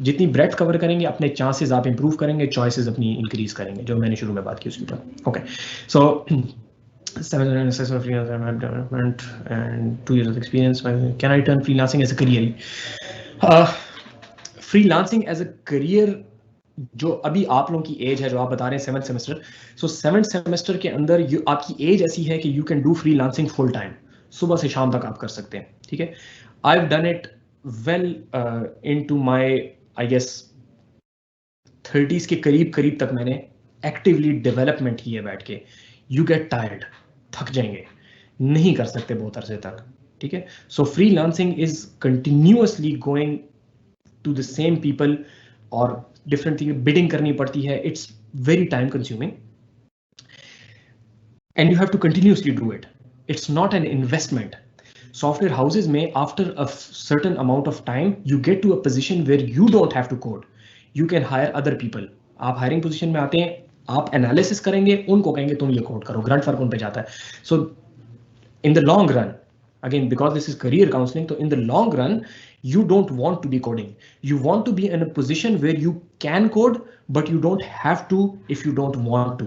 जितनी ब्रेथ कवर करेंगे अपने चांसेस आप इंप्रूव करेंगे, चॉइसेस अपनी इंक्रीज करेंगे, जो मैंने शुरू में बात की उसके ऊपर। Okay, so 7 years in assessment freelancing web development and 2 years of experience. Can I turn freelancing as a career? Freelancing as a career, जो अभी आप लोगों की एज है, जो आप बता रहे हैं 7th सेमेस्टर, सो 7th सेमेस्टर के अंदर आपकी एज ऐसी है कि you can do freelancing full time, सुबह से शाम तक आप कर सकते हैं, ठीक है। I have done it well into my I guess 30s के करीब तक मैंने एक्टिवली डेवलपमेंट की है बैठ के। यू गेट टायर्ड, थक जाएंगे, नहीं कर सकते बहुत अरसे तक, ठीक है। So freelancing is continuously going to the same people और डिफरेंट थिंग, बिडिंग करनी पड़ती है, it's very time consuming and you have to continuously do it, it's not an investment. Software houses में after a certain amount of time you get to a position where you don't have to code, you can hire other people. आप hiring position में आते हैं, आप analysis करेंगे, उनको कहेंगे तुम ये कोड करो, ग्रंट फर्क उन पे जाता है। So in the long run, again because this is career counselling, तो in the long run you don't want to be coding, you want to be in a position where you can code but you don't have to if you don't want to.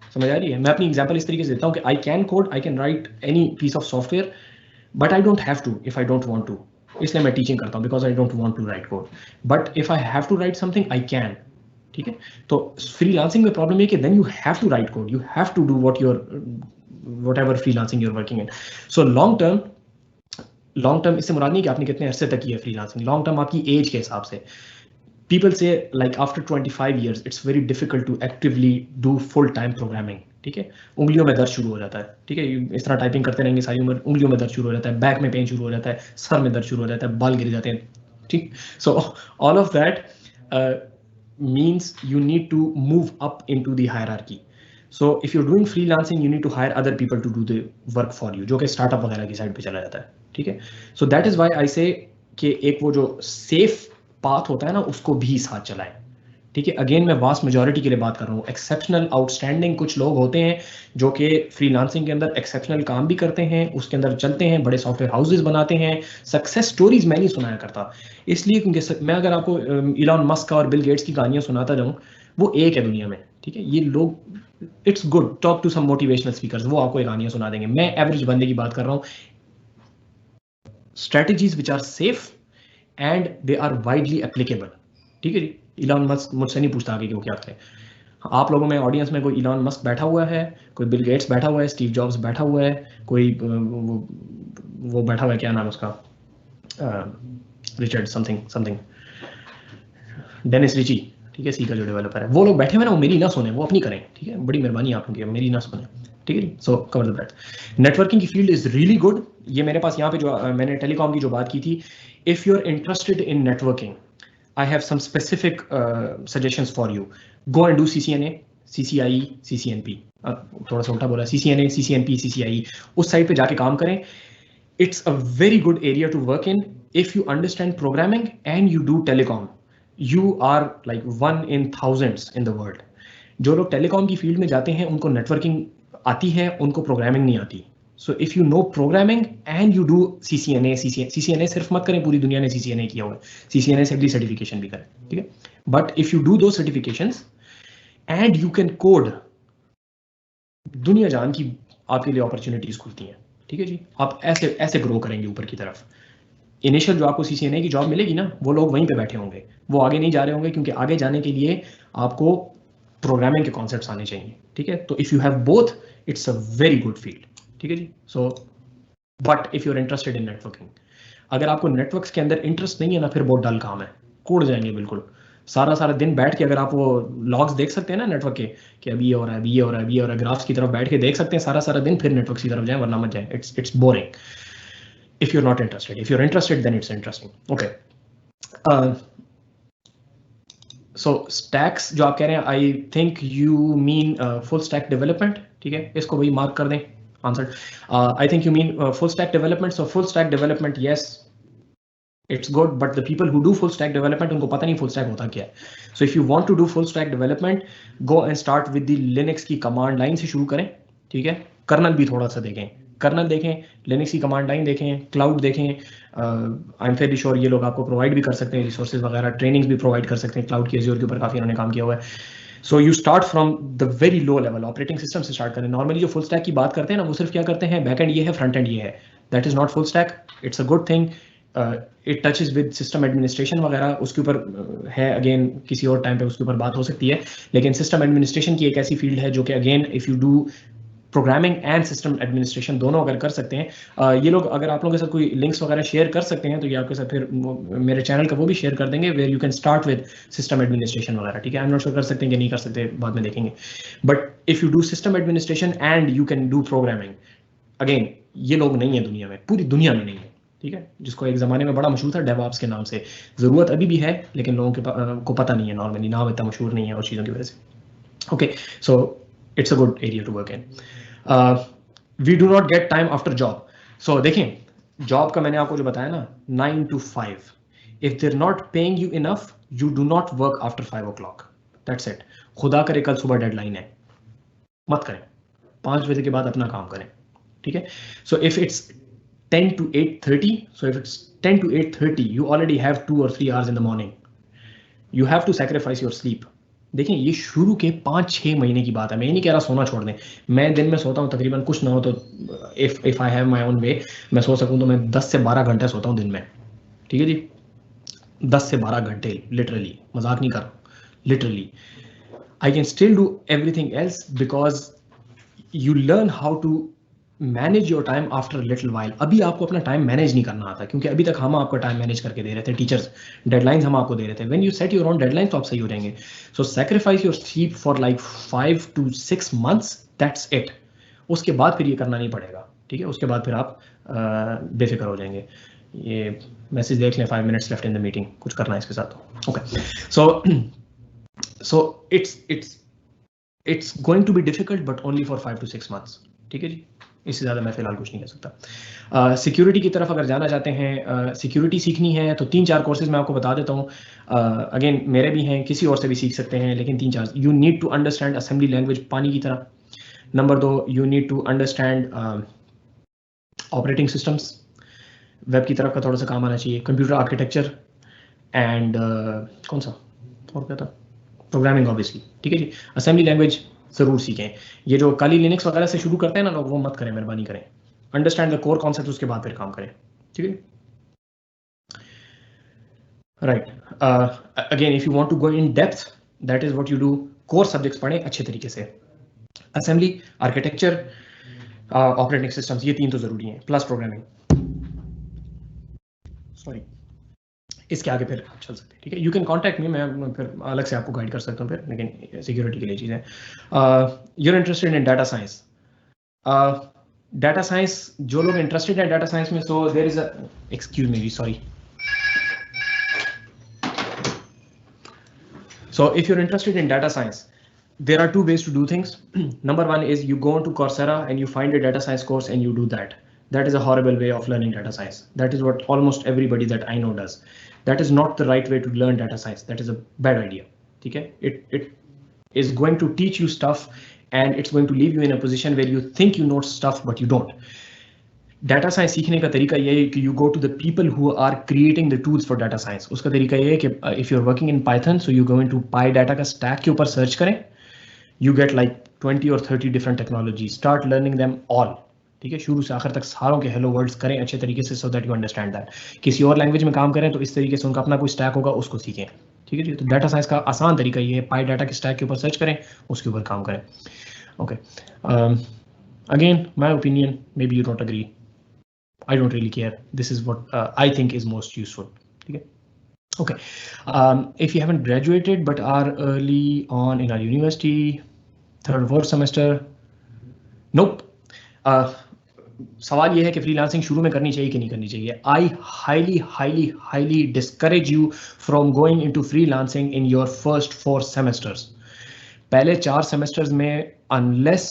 समझ आ रही है? मैं अपनी example इस तरीके से देता हूं कि I can code, I can write any piece of software but I don't have to if I don't want to. इसलिए मैं टीचिंग करता हूं because I don't want to write code, but if I have to write something I can. ठीक है, तो freelancing में problem है कि then you have to write code, you have to do whatever freelancing you're working in. So long term इससे मुराद नहीं कि आपने कितने अरसे तक की है फ्रीलांसिंग, लॉन्ग टर्म आपकी एज के हिसाब से। पीपल से like after 25 years it's very difficult to actively do full time programming, ठीक है। उंगलियों में दर्द शुरू हो जाता है, ठीक है, इस तरह टाइपिंग करते रहेंगे सारी उम्र, उंगलियों में दर्द शुरू हो जाता है, बैक में पेन शुरू हो जाता है, सर में दर्द शुरू हो जाता है, बाल गिर जाते हैं, ठीक। So all of that means you need to move up into the hierarchy. So if you're doing freelancing, you need to hire other people to do the work for you, जो कि startup वगैरह की side पे चला जाता है, ठीक है। So that is why I say कि एक वो जो सेफ पाथ होता है ना, उसको भी साथ चलाएं, ठीक है। अगेन मैं वास्ट मेजॉरिटी के लिए बात कर रहा हूँ। एक्सेप्शनल आउटस्टैंडिंग कुछ लोग होते हैं जो कि फ्रीलांसिंग के अंदर एक्सेप्शनल काम भी करते हैं, उसके अंदर चलते हैं, बड़े सॉफ्टवेयर हाउसेज बनाते हैं। सक्सेस स्टोरीज मैं नहीं सुनाया करता, इसलिए क्योंकि मैं अगर आपको इलॉन मस्क और बिल गेट्स की कहानियां सुनाता जाऊँ, वो एक है दुनिया में, ठीक है। ये लोग, it's good, talk to some motivational speakers, वो आपको कहानियां सुना देंगे। मैं एवरेज बंदे की बात कर रहा हूँ। Strategies which are safe and they are widely applicable, ठीक है जी। इलॉन मस्क मुझसे नहीं पूछता आगे कि वो क्या करें। आप लोगों में ऑडियंस में कोई इलॉन मस्क बैठा हुआ है, कोई बिल गेट्स बैठा हुआ है, स्टीव जॉब्स बैठा हुआ है, कोई वो बैठा हुआ है, क्या नाम है उसका, रिचर्ड समथिंग, डेनिस रिची, ठीक है, सी का जो डेवलपर है। वो लोग बैठे हुए ना, वो मेरी ना सुने, वो अपनी करें, ठीक है। बड़ी मेहरबानी आप लोगों की, मेरी ना सुने, ठीक है। So cover the breadth. Networking की फील्ड इज रियली गुड। ये मेरे पास यहाँ पे जो मैंने टेलीकॉम की जो बात की थी, if you are interested in networking, I have some specific suggestions for you. Go and do CCNA, CCIE, CCNP, थोड़ा सा उल्टा बोला, CCNA, CCNP, CCIE, उस साइड पे जाके काम करें। It's a very good area to work in if you understand programming and you do telecom. You are like 1 in thousands in the world. जो लोग टेलीकॉम की फील्ड में जाते हैं उनको नेटवर्किंग आती है, उनको प्रोग्रामिंग नहीं आती। So if you know programming and you do CCNA सिर्फ मत करें, पूरी दुनिया ने CCNA किया हुआ है, CCNA से अगली सर्टिफिकेशन भी करें, ठीक है। But if you do those certifications, and you can code, दुनिया जान की आपके लिए अपॉर्चुनिटीज खुलती हैं, ठीक है जी। आप ऐसे ऐसे ग्रो करेंगे ऊपर की तरफ। इनिशियल जो आपको CCNA की जॉब मिलेगी ना, वो लोग वहीं पे बैठे होंगे, वो आगे नहीं जा रहे होंगे, क्योंकि आगे जाने के लिए आपको प्रोग्रामिंग के कॉन्सेप्ट्स आने चाहिए, ठीक है। तो if you have both, it's a very good field, ठीक है जी। So but if you are interested in networking, अगर आपको नेटवर्क्स के अंदर इंटरेस्ट नहीं है ना, फिर बहुत डल काम है, कोड जाएंगे बिल्कुल। सारा दिन बैठ के अगर आप वो लॉग्स देख सकते हैं ना नेटवर्क के, कि अभी ये हो रहा है, अभी ये हो रहा है, अभी ये हो रहा है, ग्राफ्स की तरफ बैठ के देख सकते हैं सारा दिन, फिर नेटवर्क की तरफ जाएं, वरना मत जाएं। It's boring if you're not interested. If you're interested, then it's interesting. Okay. So stacks जो आप कह रहे हैं, I think you mean full stack development, ठीक है, इसको वही मार्क कर दें answer. I think you mean full stack development. So full stack development, yes, it's good, but the people who do full stack development, उनको पता नहीं full stack होता क्या है। So if you want to do full stack development, go and start with the Linux की command line से शुरू करें, ठीक है। कर्नल भी थोड़ा सा देखें, कर्नल देखें, लिनक्स की कमांड लाइन देखें, क्लाउड देखें। आई एम फेयरली श्योर ये लोग आपको प्रोवाइड भी कर सकते हैं रिसोर्सेज वगैरह, ट्रेनिंग्स भी प्रोवाइड कर सकते हैं। क्लाउड के एज़्योर के ऊपर काफ़ी उन्होंने काम किया हुआ है। So you start from the very low level, operating system से स्टार्ट करें। नॉर्मली जो फुल स्टैक की बात करते हैं ना, वो सिर्फ क्या करते हैं, बैक एंड ये है, फ्रंट एंड ये है। That is not full stack, it's a good thing. It touches with system administration वगैरह, उसके ऊपर है, अगेन किसी और टाइम पे उसके ऊपर बात हो सकती है। लेकिन सिस्टम एडमिनिस्ट्रेशन की एक ऐसी फील्ड है जो कि again if you do programming and system administration दोनों अगर कर सकते हैं, ये लोग अगर आप लोगों के साथ कोई लिंक्स वगैरह शेयर कर सकते हैं, तो ये आपके साथ फिर मेरे चैनल का वो भी शेयर कर देंगे, where you can start with system administration वगैरह, ठीक है। आई एम नॉट श्योर कर सकते हैं कि नहीं कर सकते, बाद में देखेंगे। But if you do system administration and you can do programming, again ये लोग नहीं है दुनिया में, पूरी दुनिया में नहीं है, ठीक है। जिसको एक ज़माने में बड़ा मशहूर था डेवऑप्स के नाम से, ज़रूरत अभी भी है, लेकिन लोगों को पता नहीं है, नॉर्मली नाम इतना मशहूर नहीं है और चीज़ों की वजह से। Okay, so it's a good area to work in. We do not get time after job. So देखें, जॉब का मैंने आपको जो बताया ना, 9 to 5. If they're not paying you enough, you do not work after 5 o'clock. That's it. खुदा करे कल सुबह डेडलाइन है, मत करें, 5 बजे के बाद अपना काम करें, ठीक है। So if it's 10 to 8:30, so if it's 10 to 8:30, you already have 2 or 3 hours in the morning. You have to sacrifice your sleep. देखें, ये शुरू के 5-6 महीने की बात है। मैं ये नहीं कह रहा सोना छोड़ दें, मैं दिन में सोता हूँ तकरीबन, कुछ ना हो तो if I have my own way, मैं सो सकूँ तो मैं 10 से 12 घंटे सोता हूँ दिन में, ठीक है जी। 10 से 12 घंटे, लिटरली, मजाक नहीं कर रहा, literally. I can still do everything else because you learn how to manage your time after little while. अभी आपको अपना टाइम मैनेज नहीं करना आता, क्योंकि अभी तक हम आपका टाइम मैनेज करके दे रहे थे, टीचर्स डेडलाइंस हम आपको दे रहे थे। When you set your own deadlines तो आप सही हो जाएंगे। So sacrifice your sleep for like 5 to 6 months, that's it. उसके बाद फिर ये करना नहीं पड़ेगा, ठीक है। उसके बाद फिर आप बेफिक्र हो जाएंगे। ये मैसेज देख लें, 5 minutes left in the meeting, कुछ करना है इसके साथ। Okay, so it's going to be difficult, but only for 5 to 6 months, ठीक है जी। इससे ज़्यादा मैं फिलहाल कुछ नहीं कह सकता। सिक्योरिटी की तरफ अगर जाना चाहते हैं, सिक्योरिटी सीखनी है, तो 3-4 कोर्सेज मैं आपको बता देता हूँ। अगेन मेरे भी हैं, किसी और से भी सीख सकते हैं, लेकिन 3-4। You need to understand assembly language पानी की तरह। Number 2, you need to understand operating systems, web की तरफ का थोड़ा सा काम आना चाहिए, कंप्यूटर आर्किटेक्चर एंड कौन सा और क्या था, प्रोग्रामिंग ऑब्वियसली, ठीक है जी। असेंबली लैंग्वेज जरूर सीखें। ये जो काली लिनक्स वगैरह से शुरू करते हैं ना लोग, वो मत करें, मेहरबानी करें। अंडरस्टैंड द कोर कॉन्सेप्ट, उसके बाद फिर काम करें, ठीक है। Right, again if you want to go in depth, that is what you do. Core subjects पढ़ें अच्छे तरीके से, असेंबली, आर्किटेक्चर, ऑपरेटिंग सिस्टम्स, ये 3 तो जरूरी हैं, प्लस प्रोग्रामिंग। सॉरी, इसके आगे फिर आप चल सकते हैं, ठीक है। यू कैन कॉन्टैक्ट मी, मैं फिर अलग से आपको गाइड कर सकता हूँ फिर, लेकिन सिक्योरिटी के लिए चीज़ें। You're interested in data science. Data science, जो लोग इंटरेस्टेड हैं डाटा साइंस में, so there is a, excuse me, sorry. So if you're interested in data science, there are 2 ways to do things. Number 1 is you go onto Coursera and you find a data science course and you do that. That is a horrible way of learning data science. That is what almost everybody that I know does. That is not the right way to learn data science. That is a bad idea. Okay? It is going to teach you stuff and it's going to leave you in a position where you think you know stuff but you don't. Data science सीखने का तरीका ये है कि you go to the people who are creating the tools for data science. उसका तरीका ये है कि if you are working in Python, so you go into PyData का स्टैक के ऊपर सर्च करें, You get like 20 or 30 different technologies. Start learning them all. ठीक है, शुरू से आखिर तक सारों के हेलो वर्ड्स करें अच्छे तरीके से, so that you understand that. किसी और लैंग्वेज में काम करें तो इस तरीके से उनका अपना कोई स्टैक होगा, उसको सीखें. ठीक है जी. तो डाटा साइंस का आसान तरीका ये है, पाई डाटा के स्टैक के ऊपर सर्च करें, उसके ऊपर काम करें. Okay, again my opinion, maybe you don't agree. I don't really care. This is what I think is most useful. Okay. If you haven't graduated but are early on in our university, 3rd or 4th semester, nope. सवाल ये है कि freelancing शुरू में करनी चाहिए कि नहीं करनी चाहिए. I highly discourage you from going into freelancing in your first 4 semesters. पहले 4 सेमेस्टर्स में unless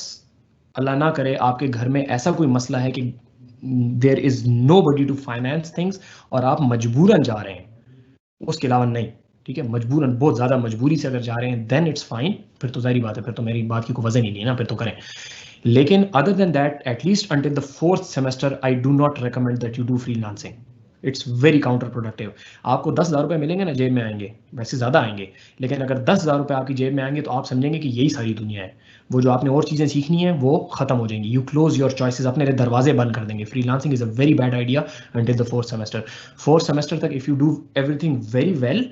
अल्लाह ना करे आपके घर में ऐसा कोई मसला है कि there is nobody to finance things और आप मजबूरन जा रहे हैं, उसके अलावा नहीं. ठीक है, मजबूरन, बहुत ज्यादा मजबूरी से अगर जा रहे हैं then it's fine. फिर तो जाहिर बात है, फिर तो मेरी बात की कोई वजह नहीं है ना, फिर तो करें. लेकिन other than that, at least until the 4th semester, I do not recommend that you do freelancing. It's very counterproductive. आपको 10,000 रुपए मिलेंगे ना, जेब में आएंगे, वैसे ज्यादा आएंगे, लेकिन अगर 10,000 रुपए आपकी जेब में आएंगे तो आप समझेंगे कि यही सारी दुनिया है. वो जो आपने और चीजें सीखनी है वो खत्म हो जाएंगी. यू क्लोज योर चॉइसेस, अपने दरवाजे बंद कर देंगे. Freelancing is a very bad idea until the 4th semester. 4th semester तक if you do everything very well,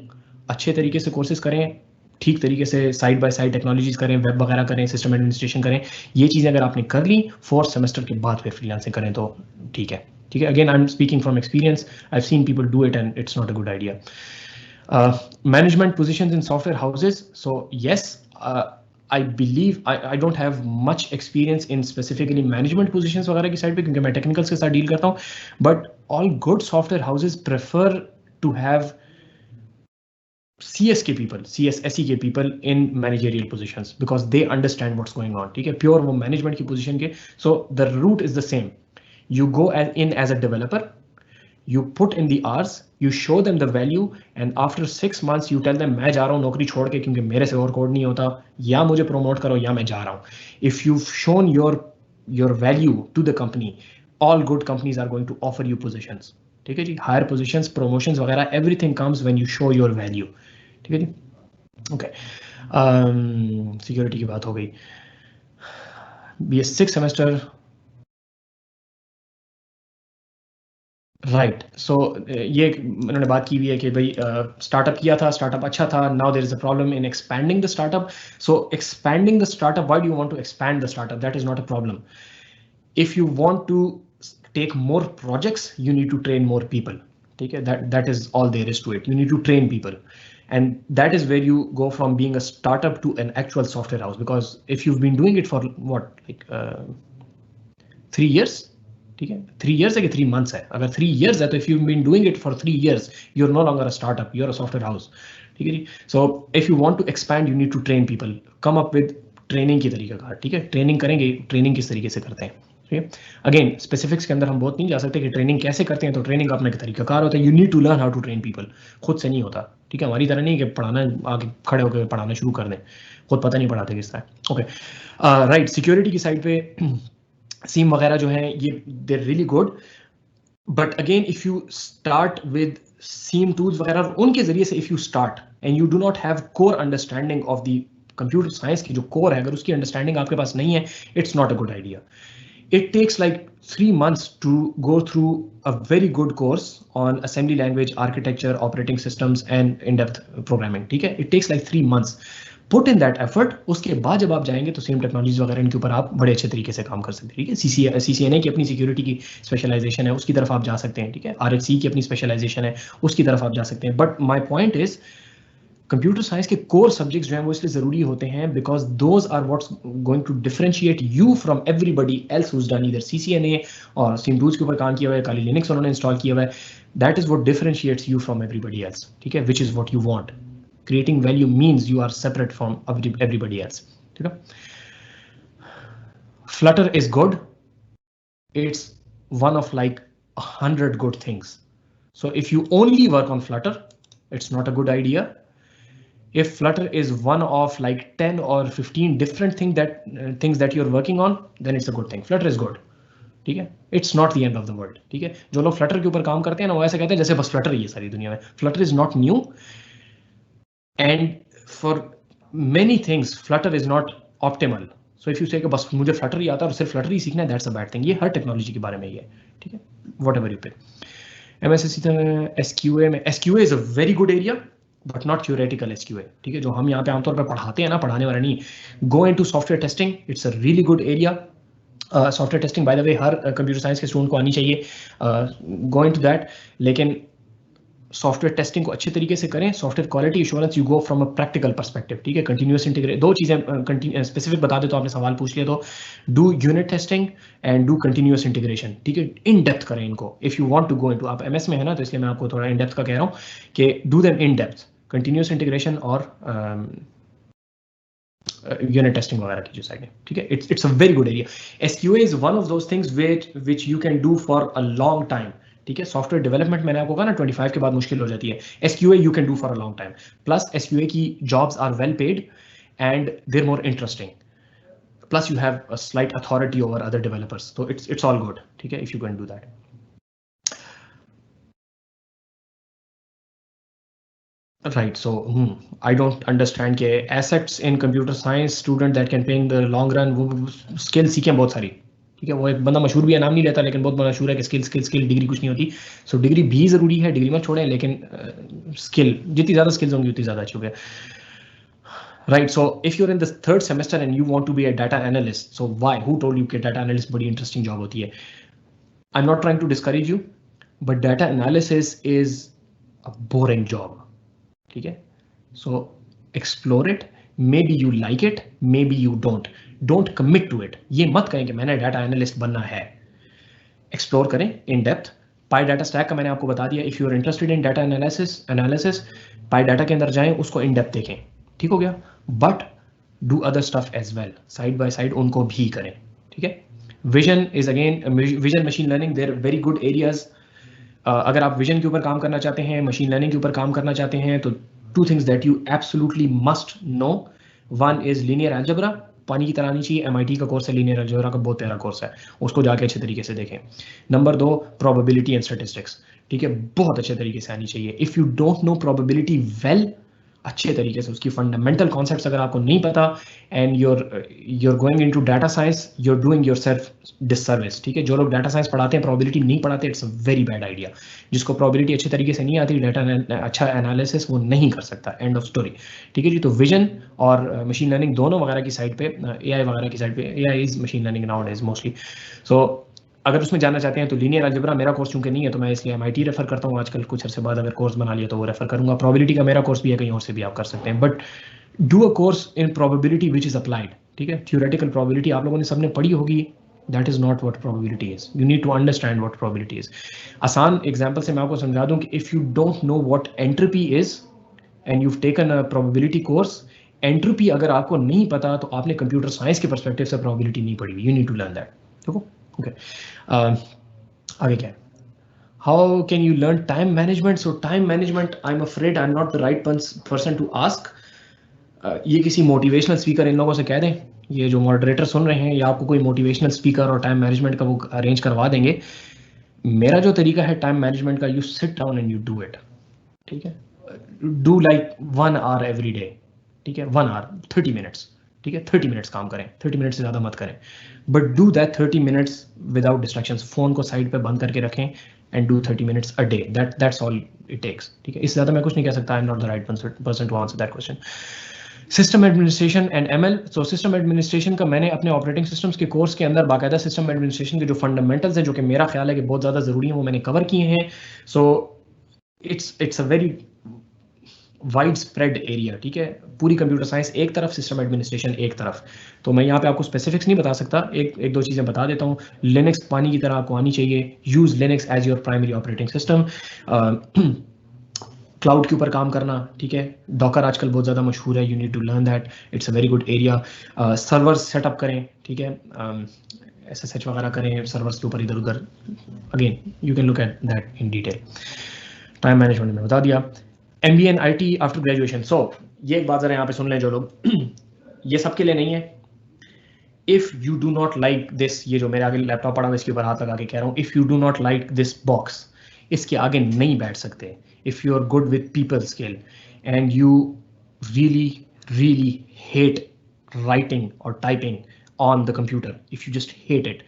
अच्छे तरीके से कोर्सेज करें, ठीक तरीके से साइड बाय साइड टेक्नोलॉजीज करें, वेब वगैरह करें, सिस्टम एडमिनिस्ट्रेशन करें, ये चीजें अगर आपने कर ली 4th सेमेस्टर के बाद फिर फ्रीलांसिंग करें तो ठीक है. ठीक है, again I am speaking from experience. I have seen people do it and it's not a good idea. Management positions in software houses. So yes, I believe I don't have much experience in specifically management positions वगैरह की side पे, क्योंकि मैं technicals के साथ deal करता हूँ. But all good software houses prefer to have CS के people, CSSE के people in managerial positions because they understand what's going on. ठीक है, pure वो management की position के. So the route is the same. You go in as a developer. You put in the hours, you show them the value, and after 6 months you tell them मैं जा रहा हूँ नौकरी छोड़ के क्योंकि मेरे से और कोड नहीं होता, या मुझे प्रमोट करो या मैं जा रहा हूँ. If you've shown your value to the company, all good companies are going to offer you positions. ठीक है जी, higher positions, promotions वगैरह, everything comes when you show your value. ठीक है जी. Okay. Security की बात हो गई. BS 6 semester. राइट, सो ये उन्होंने बात की हुई है कि भाई स्टार्टअप किया था, स्टार्टअप अच्छा था, now there is a problem in expanding the startup. So expanding the startup, why do you want to expand the startup? That is not a problem. If you want to take more projects, you need to train more people. ठीक है, that is all there is to it. You need to train people, and that is where you go from being a startup to an actual software house. Because if you've been doing it for what, like 3 years, ठीक है, 3 years है कि 3 months है. अगर 3 years है तो if you've been doing it for 3 years, you're no longer a startup, you're a software house. ठीक है जी. So if you want to expand, you need to train people. Come up with training की तरीका. ठीक है, training करेंगे, training किस तरीके से करते हैं. अगेन स्पेसिफिक्स के अंदर हम बहुत नहीं जा सकते कि ट्रेनिंग कैसे करते हैं, तो ट्रेनिंग का अपना एक तरीकाकार होता है. You need to learn how to train people. खुद से नहीं होता. ठीक है, हमारी तरह नहीं कि पढ़ाना आगे खड़े होकर पढ़ाना शुरू कर दें, खुद पता नहीं पढ़ाते किस तरह. Okay, right. सिक्योरिटी की साइड पे सीम वगैरह जो है ये they are really good, but again if you start with SIEM tools वगैरह, उनके जरिए से if you start and you do not have core understanding of the computer science की जो कोर है, अगर उसकी अंडरस्टैंडिंग आपके पास नहीं है, it's not a good idea. It takes like 3 months to go through a very good course on assembly language, architecture, operating systems, and in-depth programming. ठीक है, it takes like 3 months. Put in that effort. उसके बाद जब आप जाएंगे तो same technologies वगैरह इनके ऊपर आप बड़े अच्छे तरीके से काम कर सकते हैं. ठीक है, CCNA की अपनी सिक्योरिटी की स्पेशलाइजेशन है, उसकी तरफ आप जा सकते हैं. ठीक है, RHC की अपनी स्पेशलाइजेशन है, उसकी तरफ आप जा सकते हैं. But my point is computer science के कोर सब्जेक्ट्स जो हैं वो इसलिए जरूरी होते हैं because those are what's going to differentiate you from everybody else who's done either CCNA और सिम्बूज के ऊपर काम किया हुआ है, काली लिनक्स उन्होंने इंस्टॉल किया हुआ है. That is what differentiates you from everybody else. ठीक है, which is what you want. Creating value means you are separate from everybody else. ठीक है, Flutter is good. It's one of like 100 good things. So if you only work on Flutter, it's not a good idea. If Flutter is one of like 10 or 15 different things that you're working on, then it's a good thing. Flutter is good. ठीक है, it's not the end of the world. ठीक है, जो लोग Flutter के ऊपर काम करते हैं ना वो ऐसे कहते हैं जैसे बस Flutter ही है सारी दुनिया में. Flutter is not new, and for many things Flutter is not optimal. So if you say कि बस मुझे फ्लटर ही आता है और सिर्फ फ्लटर ही सीखना है, दैट्स अ बैड थिंग. ये हर टेक्नोलॉजी के बारे में ही है, ठीक है, whatever you pick. MSSC SQA में SQA is a very good area but not theoretical SQA, ठीक है, जो हम यहाँ पे आमतौर पर पढ़ाते हैं ना, पढ़ाने वाला नहीं. Go into software testing, it's a really good area. Software testing bye the way her computer science के स्टूडेंट को आनी चाहिए. गो इनटू दैट, लेकिन सॉफ्टवेयर टेस्टिंग को अच्छे तरीके से करें. Software quality assurance you go from a practical perspective, ठीक है. कंटिन्यूअस इंटीग्रेशन, दो चीजें स्पेसिफिक बता दे तो आपने सवाल पूछ लिया, तो do unit testing and do continuous integration, ठीक है. इन डेप्थ करें इनको. If you want to go into, आप MS में है ना, तो इसलिए मैं आपको थोड़ा इन डेप्थ का कह रहा हूँ कि do them in depth, continuous integration और यूनिट टेस्टिंग वगैरह की जो साइड है, ठीक है. It's a very good area. SQA is one of those things which you can do for a long time, ठीक है. सॉफ्टवेयर डेवलपमेंट मैंने आपको कहा ना 25 के बाद मुश्किल हो जाती है. SQA you can do for a long time. Plus SQA की jobs are well paid and they're more interesting. Plus you have a slight authority over other developers, तो इट्स ऑल गुड, ठीक है, if you can do that. Right, so I don't understand के assets in computer science student that can pay in the long run, वो skill सीखें बहुत सारी, ठीक है. वो एक बंदा मशहूर भी है, नाम नहीं लेता, लेकिन बहुत मशहूर है कि स्किल डिग्री कुछ नहीं होती. सो डिग्री भी जरूरी है, डिग्री मत छोड़ें, लेकिन स्किल जितनी ज़्यादा स्किल्स होंगी उतनी ज़्यादा अच्छी होगी. Right, so if you're in the third semester and you want to be a data analyst, so why? Who told you कि data analyst बड़ी interesting job होती है? I'm not trying to discourage you, but data analysis is a boring job. ठीक है. So explore it, maybe you like it, maybe you don't commit to it. ये मत कहें कि मैंने डाटा एनालिस्ट बनना है. एक्सप्लोर करें in depth. PyData stack का मैंने आपको बता दिया. If you are interested in data analysis PyData के अंदर जाएं, उसको इन डेप्थ देखें, ठीक हो गया. But do other stuff as well, side by side उनको भी करें, ठीक है. Vision is again, vision machine learning, they're very good areas. अगर आप विजन के ऊपर काम करना चाहते हैं, मशीन लर्निंग के ऊपर काम करना चाहते हैं, तो two things that you absolutely must know. One is linear algebra, पानी की तरह आनी चाहिए. MIT का कोर्स है लीनियर अलजेब्रा का, बहुत प्यारा कोर्स है, उसको जाके अच्छे तरीके से देखें. नंबर 2 प्रोबेबिलिटी एंड स्टैटिस्टिक्स, ठीक है, बहुत अच्छे तरीके से आनी चाहिए. If you don't no probability well, अच्छे तरीके से उसकी फंडामेंटल कॉन्सेप्ट्स अगर आपको नहीं पता, and you're going into data science, you're doing yourself disservice, ठीक है. जो लोग डाटा साइंस पढ़ाते हैं प्रोबेबिलिटी नहीं पढ़ाते, it's a very bad idea. जिसको प्रोबेबिलिटी अच्छे तरीके से नहीं आती, डाटा अच्छा एनालिसिस वो नहीं कर सकता. एंड ऑफ स्टोरी, ठीक है जी. तो विजन और मशीन लर्निंग दोनों वगैरह की साइड पे, AI वगैरह की साइड पे, AI is machine learning nowadays mostly. So अगर उसमें जानना चाहते हैं तो लीनियर अलजेब्रा मेरा कोर्स चूंकि नहीं है, तो मैं इसलिए MIT रेफर करता हूँ. आजकल कुछ अर्से बाद अगर कोर्स बना लिया तो वो रेफर करूंगा. प्रोबेबिलिटी का मेरा कोर्स भी है, कहीं और से भी आप कर सकते हैं. But do a course in probability which is applied, ठीक है. थ्योरेटिकल प्रोबेबिलिटी आप लोगों ने सबने पढ़ी होगी, that is not what probability is. You need to understand what probability is. आसान एग्जांपल से मैं आपको समझा दूं कि if you don't know what entropy is and you've taken a probability course, entropy अगर आपको नहीं पता तो आपने कंप्यूटर साइंस के पर्सपेक्टिव से प्रोबेबिलिटी नहीं पढ़ी हुई. You need to learn that. देखो ओके, आगे क्या है. How can you learn time management? So time management, I am afraid I am not the right person to ask. ये किसी मोटिवेशनल स्पीकर इन लोगों से कह दें, ये जो मॉडरेटर सुन रहे हैं, या आपको कोई मोटिवेशनल स्पीकर और टाइम मैनेजमेंट का वो अरेंज करवा देंगे. मेरा जो तरीका है टाइम मैनेजमेंट का, you sit down and you do it, ठीक है. Do like 1 hour every day, ठीक है. 1 hour 30 minutes, ठीक है. 30 minutes काम करें, 30 minutes से ज़्यादा मत करें. But do that 30 minutes without distractions. Phone को साइड पे बंद करके रखें and do 30 minutes a day. That's all it takes, ठीक है. इससे ज़्यादा मैं कुछ नहीं कह सकता. I am not the right person to answer that question. System administration and ML. So system administration का मैंने अपने ऑपरेटिंग सिस्टम्स के कोर्स के अंदर बाकायदा सिस्टम एडमिनिस्ट्रेशन के जो फंडामेंटल्स हैं, जो कि मेरा ख्याल है कि बहुत ज़्यादा ज़रूरी हैं, वो मैंने कवर किए हैं. सो it's a very wide spread area, ठीक है. पूरी कंप्यूटर साइंस एक तरफ, सिस्टम एडमिनिस्ट्रेशन एक तरफ. तो मैं यहाँ पे आपको स्पेसिफिक्स नहीं बता सकता. एक दो चीज़ें बता देता हूँ. लिनक्स पानी की तरह आपको आनी चाहिए. Use Linux as your primary operating system. Cloud के ऊपर काम करना, ठीक है. डॉकर आजकल बहुत ज़्यादा मशहूर है. You need to learn that, it's a very good area. Servers setup करें, ठीक है. SSH वगैरह करें सर्वर्स के ऊपर इधर उधर. Again you can look at that in detail. Time management में बता दिया. MBA and IT after graduation. So ये एक बात जरा यहाँ पे सुन लें जो लोग, ये सबके लिए नहीं है. If you do not like this, ये जो मेरे आगे लैपटॉप पड़ा हुआ इसके ऊपर हाथ लगा के कह रहा हूँ, if you do not like this box, इसके आगे नहीं बैठ सकते. If you are good with people skill and you really hate writing or typing on the computer, if you just hate it,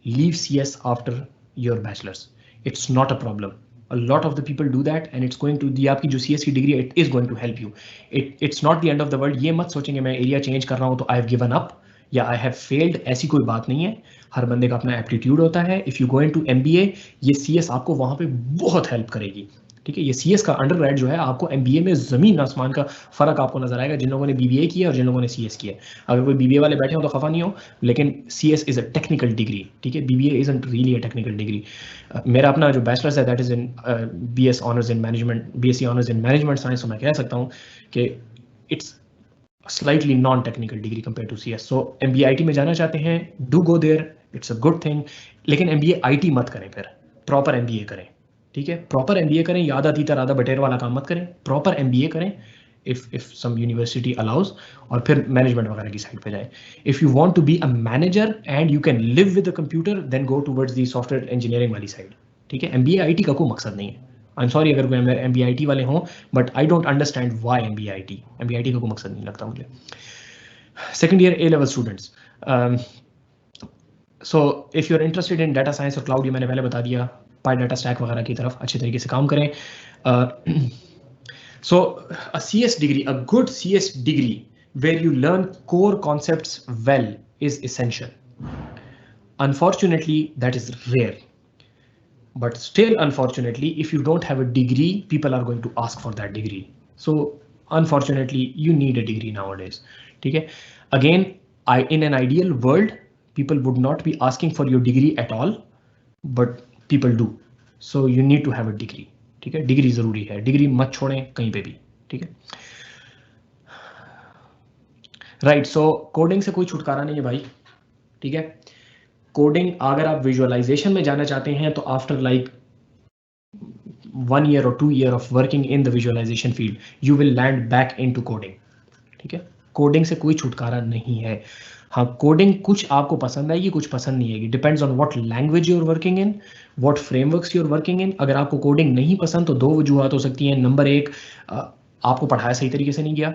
leave CS after your bachelor's. It's not a problem. A lot of the people do that and it's going to the आपकी जो CS की degree it is going to help you. It's not the end of the world. ये मत सोचेंगे मैं area change कर रहा हूँ तो I have given up या I have failed, ऐसी कोई बात नहीं है. हर बंदे का अपना एप्टीट्यूड होता है. If you go into MBA, ये CS आपको वहाँ पे बहुत हेल्प करेगी. ठीक है, ये CS का अंडरग्रेड जो है आपको MBA में जमीन आसमान का फर्क आपको नजर आएगा जिन लोगों ने BBA किया और जिन लोगों ने CS किया. अगर कोई BBA वाले बैठे हो तो खफा नहीं हो, लेकिन CS is a technical degree. ठीक है, BBA isn't really a technical degree. मेरा अपना जो बैचलर्स है that is in BS honours in management, BSc honours in management science. तो मैं कह सकता हूँ कि it's slightly non-technical degree compared to CS. So MBA IT में जाना चाहते हैं, do go there, it's a good thing. लेकिन MBA IT मत करें, फिर प्रॉपर MBA करें. ठीक है, प्रॉपर MBA करें, याद आती तरह बटेर वाला काम मत करें, प्रॉपर MBA करें if some university allows, और फिर मैनेजमेंट वगैरह की साइड पे जाएं. If you want to be a manager and you can live with the computer, then go towards the software engineering वाली साइड. ठीक है, MBA IT का कोई मकसद नहीं है. I'm sorry अगर कोई MBA IT वाले हों, but I don't understand why MBA IT. MBA IT का कोई मकसद नहीं लगता मुझे. Second year A-level students. So if you're interested in data science और cloud, ये मैंने पहले बता दिया, PyData stack वगैरह की तरफ अच्छे तरीके से काम करें. So a CS degree, a good CS degree where you learn core concepts well is essential. Unfortunately, that is rare. But still, unfortunately, if you don't have a degree, people are going to ask for that degree. So unfortunately, you need a degree nowadays. Okay? Again, in an ideal world, people would not be asking for your degree at all, but people do. So you need to have a degree. ठीक है, degree जरूरी है, degree मत छोड़ें कहीं पे भी. ठीक है, राइट. सो कोडिंग से कोई छुटकारा नहीं है भाई. ठीक है, कोडिंग अगर आप विजुअलाइजेशन में जाना चाहते हैं तो after like 1 year or 2 year of working in the visualization field, you will land back into coding. ठीक है, कोडिंग से कोई छुटकारा नहीं है. हाँ, कोडिंग कुछ आपको पसंद आएगी, कुछ पसंद नहीं आएगी. Depends on what language you are working in, what frameworks you are working in. अगर आपको कोडिंग नहीं पसंद तो दो वजूहत हो सकती हैं. नंबर 1, आपको पढ़ाया सही तरीके से नहीं गया.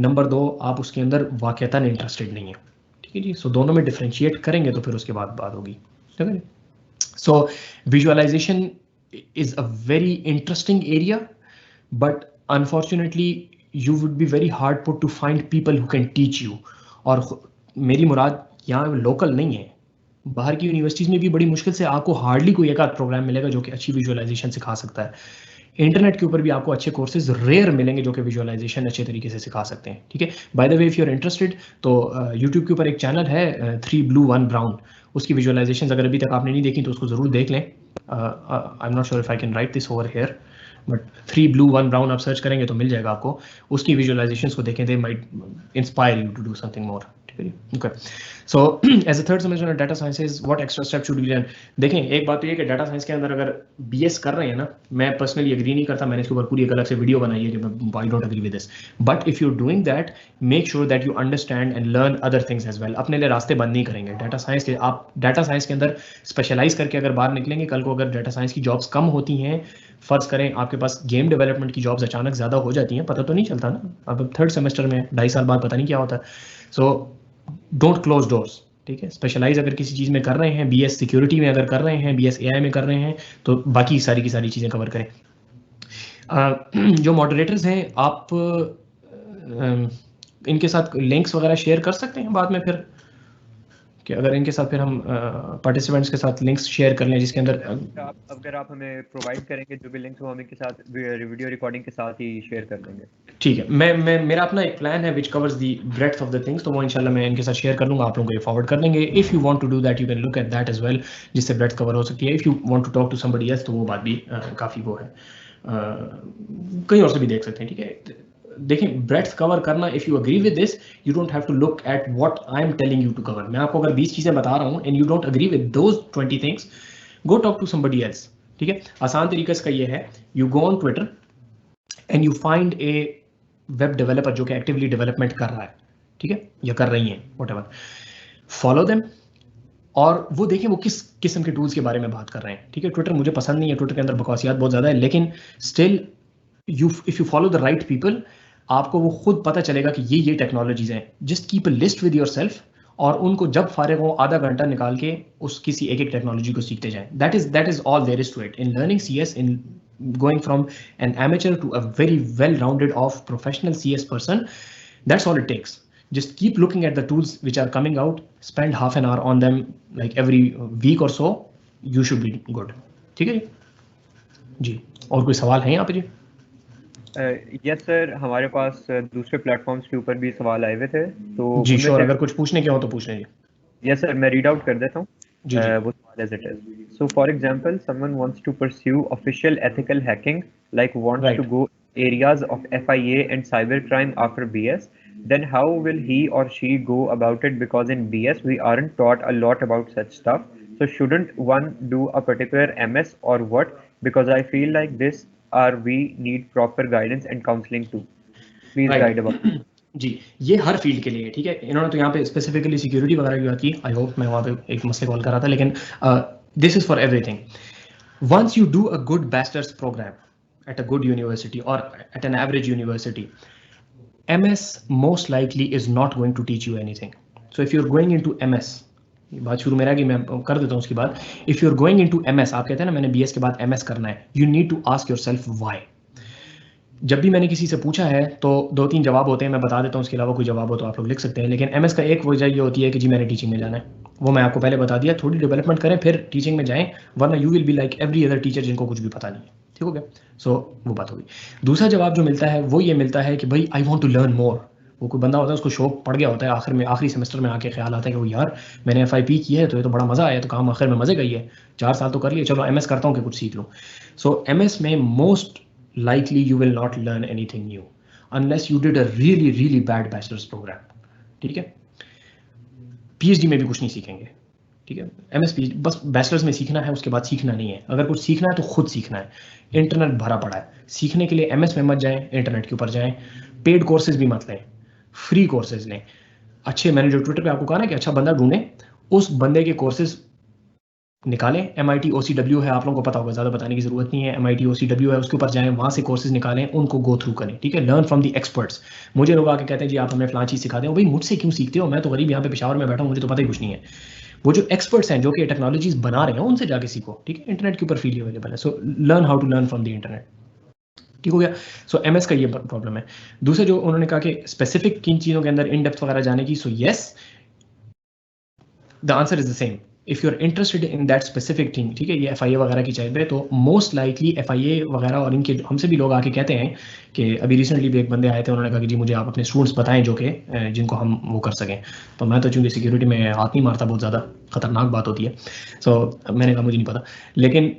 नंबर 2, आप उसके अंदर वाकईतन इंटरेस्टेड नहीं है. ठीक है जी, सो दोनों में डिफरेंशिएट करेंगे तो फिर उसके बाद बात होगी. ठीक है, so visualisation is a very interesting area, but unfortunately you would be very hard put to find people who can teach you. और मेरी मुराद यहाँ लोकल नहीं है, बाहर की यूनिवर्सिटीज़ में भी बड़ी मुश्किल से आपको हार्डली कोई एक आध प्रोग्राम मिलेगा जो कि अच्छी विजुअलाइजेशन सिखा सकता है. इंटरनेट के ऊपर भी आपको अच्छे कोर्सेज रेयर मिलेंगे जो कि विजुअलाइजेशन अच्छे तरीके से सिखा सकते हैं. ठीक है, by the way if you are interested तो यूट्यूब के ऊपर एक चैनल है 3 Blue 1 Brown, उसकी विजुअलाइजेशन अगर अभी तक आपने नहीं देखी तो उसको ज़रूर देख लें. I am not sure if I can write this over here, but 3 Blue 1 Brown आप सर्च करेंगे तो मिल जाएगा आपको. उसकी विजुअलाइजेशंस को देखें, they might inspire you to do something more. Okay, so as a third semester in data sciences, what extra steps should we learn? देखें, एक बात तो ये कि डाटा साइंस के अंदर अगर BS कर रहे हैं ना, मैं पर्सनली एग्री नहीं करता, मैंने इसके ऊपर पूरी एक अलग से वीडियो बनाई है कि I don't agree with this. But if you're doing that, make sure that you understand and learn other things as well. अपने लिए रास्ते बंद नहीं करेंगे. डाटा साइंस के आप डाटा साइंस के अंदर स्पेशलाइज करके अगर बाहर निकलेंगे, कल को अगर डाटा साइंस की जॉब्स कम होती हैं, फर्ज करें आपके पास गेम डेवलपमेंट की जॉब्स अचानक ज़्यादा हो जाती हैं, पता तो नहीं चलता ना. अब 3rd सेमेस्टर में 2.5 साल बाद पता नहीं क्या होता है. So don't close doors. ठीक है, स्पेशलाइज अगर किसी चीज़ में कर रहे हैं, BS सिक्योरिटी में अगर कर रहे हैं, BS AI में कर रहे हैं, तो बाकी सारी की सारी चीज़ें कवर करें. जो मॉडरेटर्स हैं, आप इनके साथ लिंक्स वगैरह शेयर कर सकते हैं बाद में फिर, कि अगर इनके साथ फिर हम पार्टिसिपेंट्स के साथ लिंक्स शेयर कर लें जिसके अंदर अगर आप हमें प्रोवाइड करेंगे जो भी लिंक्स वो हम इनके साथ वीडियो रिकॉर्डिंग के साथ ही शेयर कर देंगे. ठीक है, मैं मेरा अपना एक प्लान है which covers the breadth of the things, तो वो इंशाल्लाह मैं इनके साथ शेयर कर लूँगा, आप लोगों को ये फॉरवर्ड कर देंगे. If you want to do that you can look at that as well, जिससे ब्रेड्थ कवर हो सकती है. If you want to talk to somebody else तो वो बात भी काफ़ी वो है, कहीं और से भी देख सकते हैं. ठीक है, देखें, ब्रेड्थ कवर करना, if you agree with this, you don't have to look at what I am telling you to cover. मैं आपको अगर 20 चीजें बता रहा हूं and you don't agree with those 20 things, go talk to somebody else. ठीक है, आसान तरीका इसका ये है, you go on Twitter and you find a web developer जो कि एक्टिवली डेवलपमेंट कर रहा है. ठीक है, या कर रही हैं, व्हाटएवर, फॉलो देम और वो देखें वो किस किस्म के टूल्स के बारे में बात कर रहे हैं. ठीक है, ट्विटर मुझे पसंद नहीं है, ट्विटर के अंदर बकवासियात बहुत ज्यादा है, लेकिन still if you follow the right people, आपको वो खुद पता चलेगा कि ये टेक्नोलॉजीज हैं. Just keep a list with your self और उनको जब फारिग हो आधा घंटा निकाल के उस किसी एक टेक्नोलॉजी को सीखते जाएं. That is all there is to it in learning CS, in going from an amateur to a very well-rounded of professional CS person. That's all it takes. Just keep looking at the tools which are coming out, spend half an hour on them like every week or so, you should be good. ठीक है जी. और कोई सवाल है यहाँ पे जी? Yes sir, हमारे पास दूसरे प्लेटफॉर्म्स के ऊपर भी सवाल आए हुए थे तो जी श्योर, अगर कुछ पूछने के हो तो पूछ लें जी. यस सर, मैं रीड आउट कर देता हूँ वो सवाल as it is. So for example, someone wants to pursue official ethical hacking, like wants to go areas of FIA and cybercrime after BS, then how will he or she go about it? Because in BS we aren't taught a lot about such stuff. So shouldn't one do a particular MS or what? Because I feel like this we need proper guidance and counseling too. Please guide about it. जी, ये हर field के लिए, ठीक है. इन्होंने तो यहाँ पे specifically security वगैरह की बात की. आई होप मैं वहाँ पे एक मसले कॉल कर रहा था, लेकिन this is for everything. Once you do a good bachelors programme at a good university और at an average university, MS most likely is not going to teach you anything. So if you're going into MS, बात शुरू मेरा कि मैं कर देता हूँ उसके बाद. If you're going into MS, आप कहते हैं ना मैंने BS के बाद MS करना है, you need to ask yourself why. जब भी मैंने किसी से पूछा है तो 2-3 जवाब होते हैं, मैं बता देता हूँ. उसके अलावा कोई जवाब हो तो आप लोग लिख सकते हैं. लेकिन MS का एक वजह ये होती है कि जी मैंने टीचिंग में जाना है. वो मैं आपको पहले बता दिया. थोड़ी डेवलपमेंट करें फिर टीचिंग में जाएं, वरना you will be like every other teacher जिनको कुछ भी पता नहीं है. ठीक हो गया? सो वो बात होगी. दूसरा जवाब जो मिलता है वो ये मिलता है कि भाई I want to learn more. वो कोई बंदा होता है उसको शौक पड़ गया होता है, आखिरी सेमेस्टर में आके ख्याल आता है कि वो यार मैंने FIP की है तो ये तो बड़ा मजा आया, तो काम आखिर में मजे का ही है, 4 साल तो कर लिए, चलो MS करता हूँ कि कुछ सीख लूँ. सो MS में most likely you will not learn anything new unless you did a really bad bachelor's program. ठीक है? PhD में भी कुछ नहीं सीखेंगे. ठीक है? MS PhD बस बैचलर्स में सीखना है, उसके बाद सीखना नहीं है. अगर कुछ सीखना है तो खुद सीखना है. इंटरनेट भरा पड़ा है. सीखने के लिए MS में मत जाएं, इंटरनेट के ऊपर जाएं. पेड कोर्सेज भी मत लें, फ्री कोर्सेज लें. अच्छे, मैंने जो ट्विटर पे आपको कहा ना कि अच्छा बंदा ढूंढें, उस बंदे के कोर्सेज निकालें. MIT OCW है, आप लोगों को पता होगा, ज़्यादा बताने की ज़रूरत नहीं है. MIT OCW है, उसके ऊपर जाएं, वहाँ से कोर्सेज निकालें, उनको गो थ्रू करें. ठीक है? Learn from the experts. मुझे लोग आके कहते हैं जी आप हमें फलां चीज़ सिखा दें. भाई मुझसे क्यों सीखते हो? मैं तो गरीब यहाँ पे पेशावर में बैठा हूँ, मुझे तो पता ही कुछ नहीं है. वो जो एक्सपर्ट्स हैं जो कि टेक्नोलॉजीज बना रहे हैं उनसे जाके सीखो. ठीक है? इंटरनेट के ऊपर फ्रीली अवेलेबल है. So learn how to learn from the internet. ठीक हो गया? सो MS का ये प्रॉब्लम है. दूसरा जो उन्होंने कहा कि स्पेसिफिक किन चीज़ों के अंदर इन डेप्थ वगैरह जाने की, so yes, the answer is the same. If you are interested in that specific thing, ठीक है, ये FIA वगैरह की चाहिए, तो मोस्ट लाइकली FIA वगैरह, और इनके हमसे भी लोग आके कहते हैं कि अभी रिसेंटली भी एक बंदे आए थे, उन्होंने कहा कि जी मुझे आप अपने स्टूडेंट्स बताएं जो कि जिनको हम वो कर सकें. तो मैं तो चूँकि सिक्योरिटी में हाथ नहीं मारता, बहुत ज़्यादा खतरनाक बात होती है, सो मैंने कहा मुझे नहीं पता. लेकिन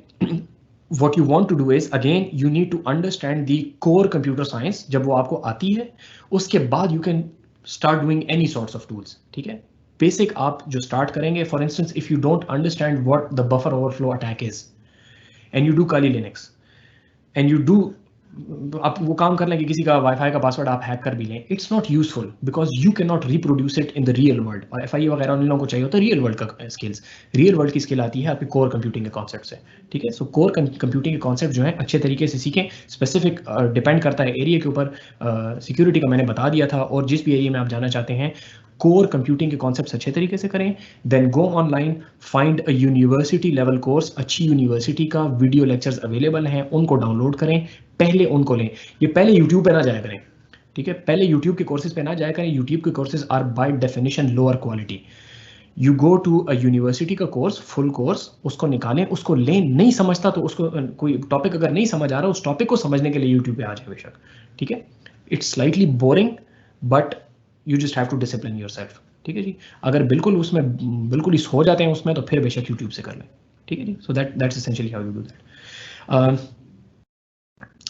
what you want to do is again you need to understand the core computer science. जब वो आपको आती है उसके बाद you can start doing any sorts of tools. ठीक है? बेसिक आप जो स्टार्ट करेंगे, for instance if you don't understand what the buffer overflow attack is and you do Kali Linux and you do, आप वो काम कर लें कि किसी का वाईफाई का पासवर्ड आप हैक कर भी लें, it's not useful because you can not reproduce it in the real world. और FIA वगैरह उन लोगों को चाहिए होता है रियल वर्ल्ड का स्किल्स. रियल वर्ल्ड की स्किल आती है आपकी कोर कंप्यूटिंग के कॉन्सेप्ट से. ठीक है? सो कोर कंप्यूटिंग के कॉन्सेप्ट जो है अच्छे तरीके से सीखें. स्पेसिफिक डिपेंड करता है एरिया के ऊपर. सिक्योरिटी का मैंने बता दिया था, और जिस भी एरिया में आप जाना चाहते हैं कोर कंप्यूटिंग के कॉन्सेप्ट्स अच्छे तरीके से करें. Then go online, find a university level course. अच्छी यूनिवर्सिटी का वीडियो लेक्चर्स अवेलेबल हैं, उनको डाउनलोड करें, पहले उनको लें. ये पहले यूट्यूब पे ना जाया करें. ठीक है? पहले यूट्यूब के कोर्सेज पे ना जाया करें. यूट्यूब के courses are by definition lower quality. You go to a university का कोर्स, फुल कोर्स, उसको निकालें, उसको लें. नहीं समझता तो उसको, कोई टॉपिक अगर नहीं समझ आ रहा, उस टॉपिक को समझने के लिए यूट्यूब पे आ जाए बेशक. ठीक है? It's slightly boring but you just have to discipline yourself. ठीक है जी? अगर बिल्कुल ही हो जाते हैं उसमें, तो फिर बेशक यूट्यूब से कर लें. ठीक है जी? So that's essentially how you do that.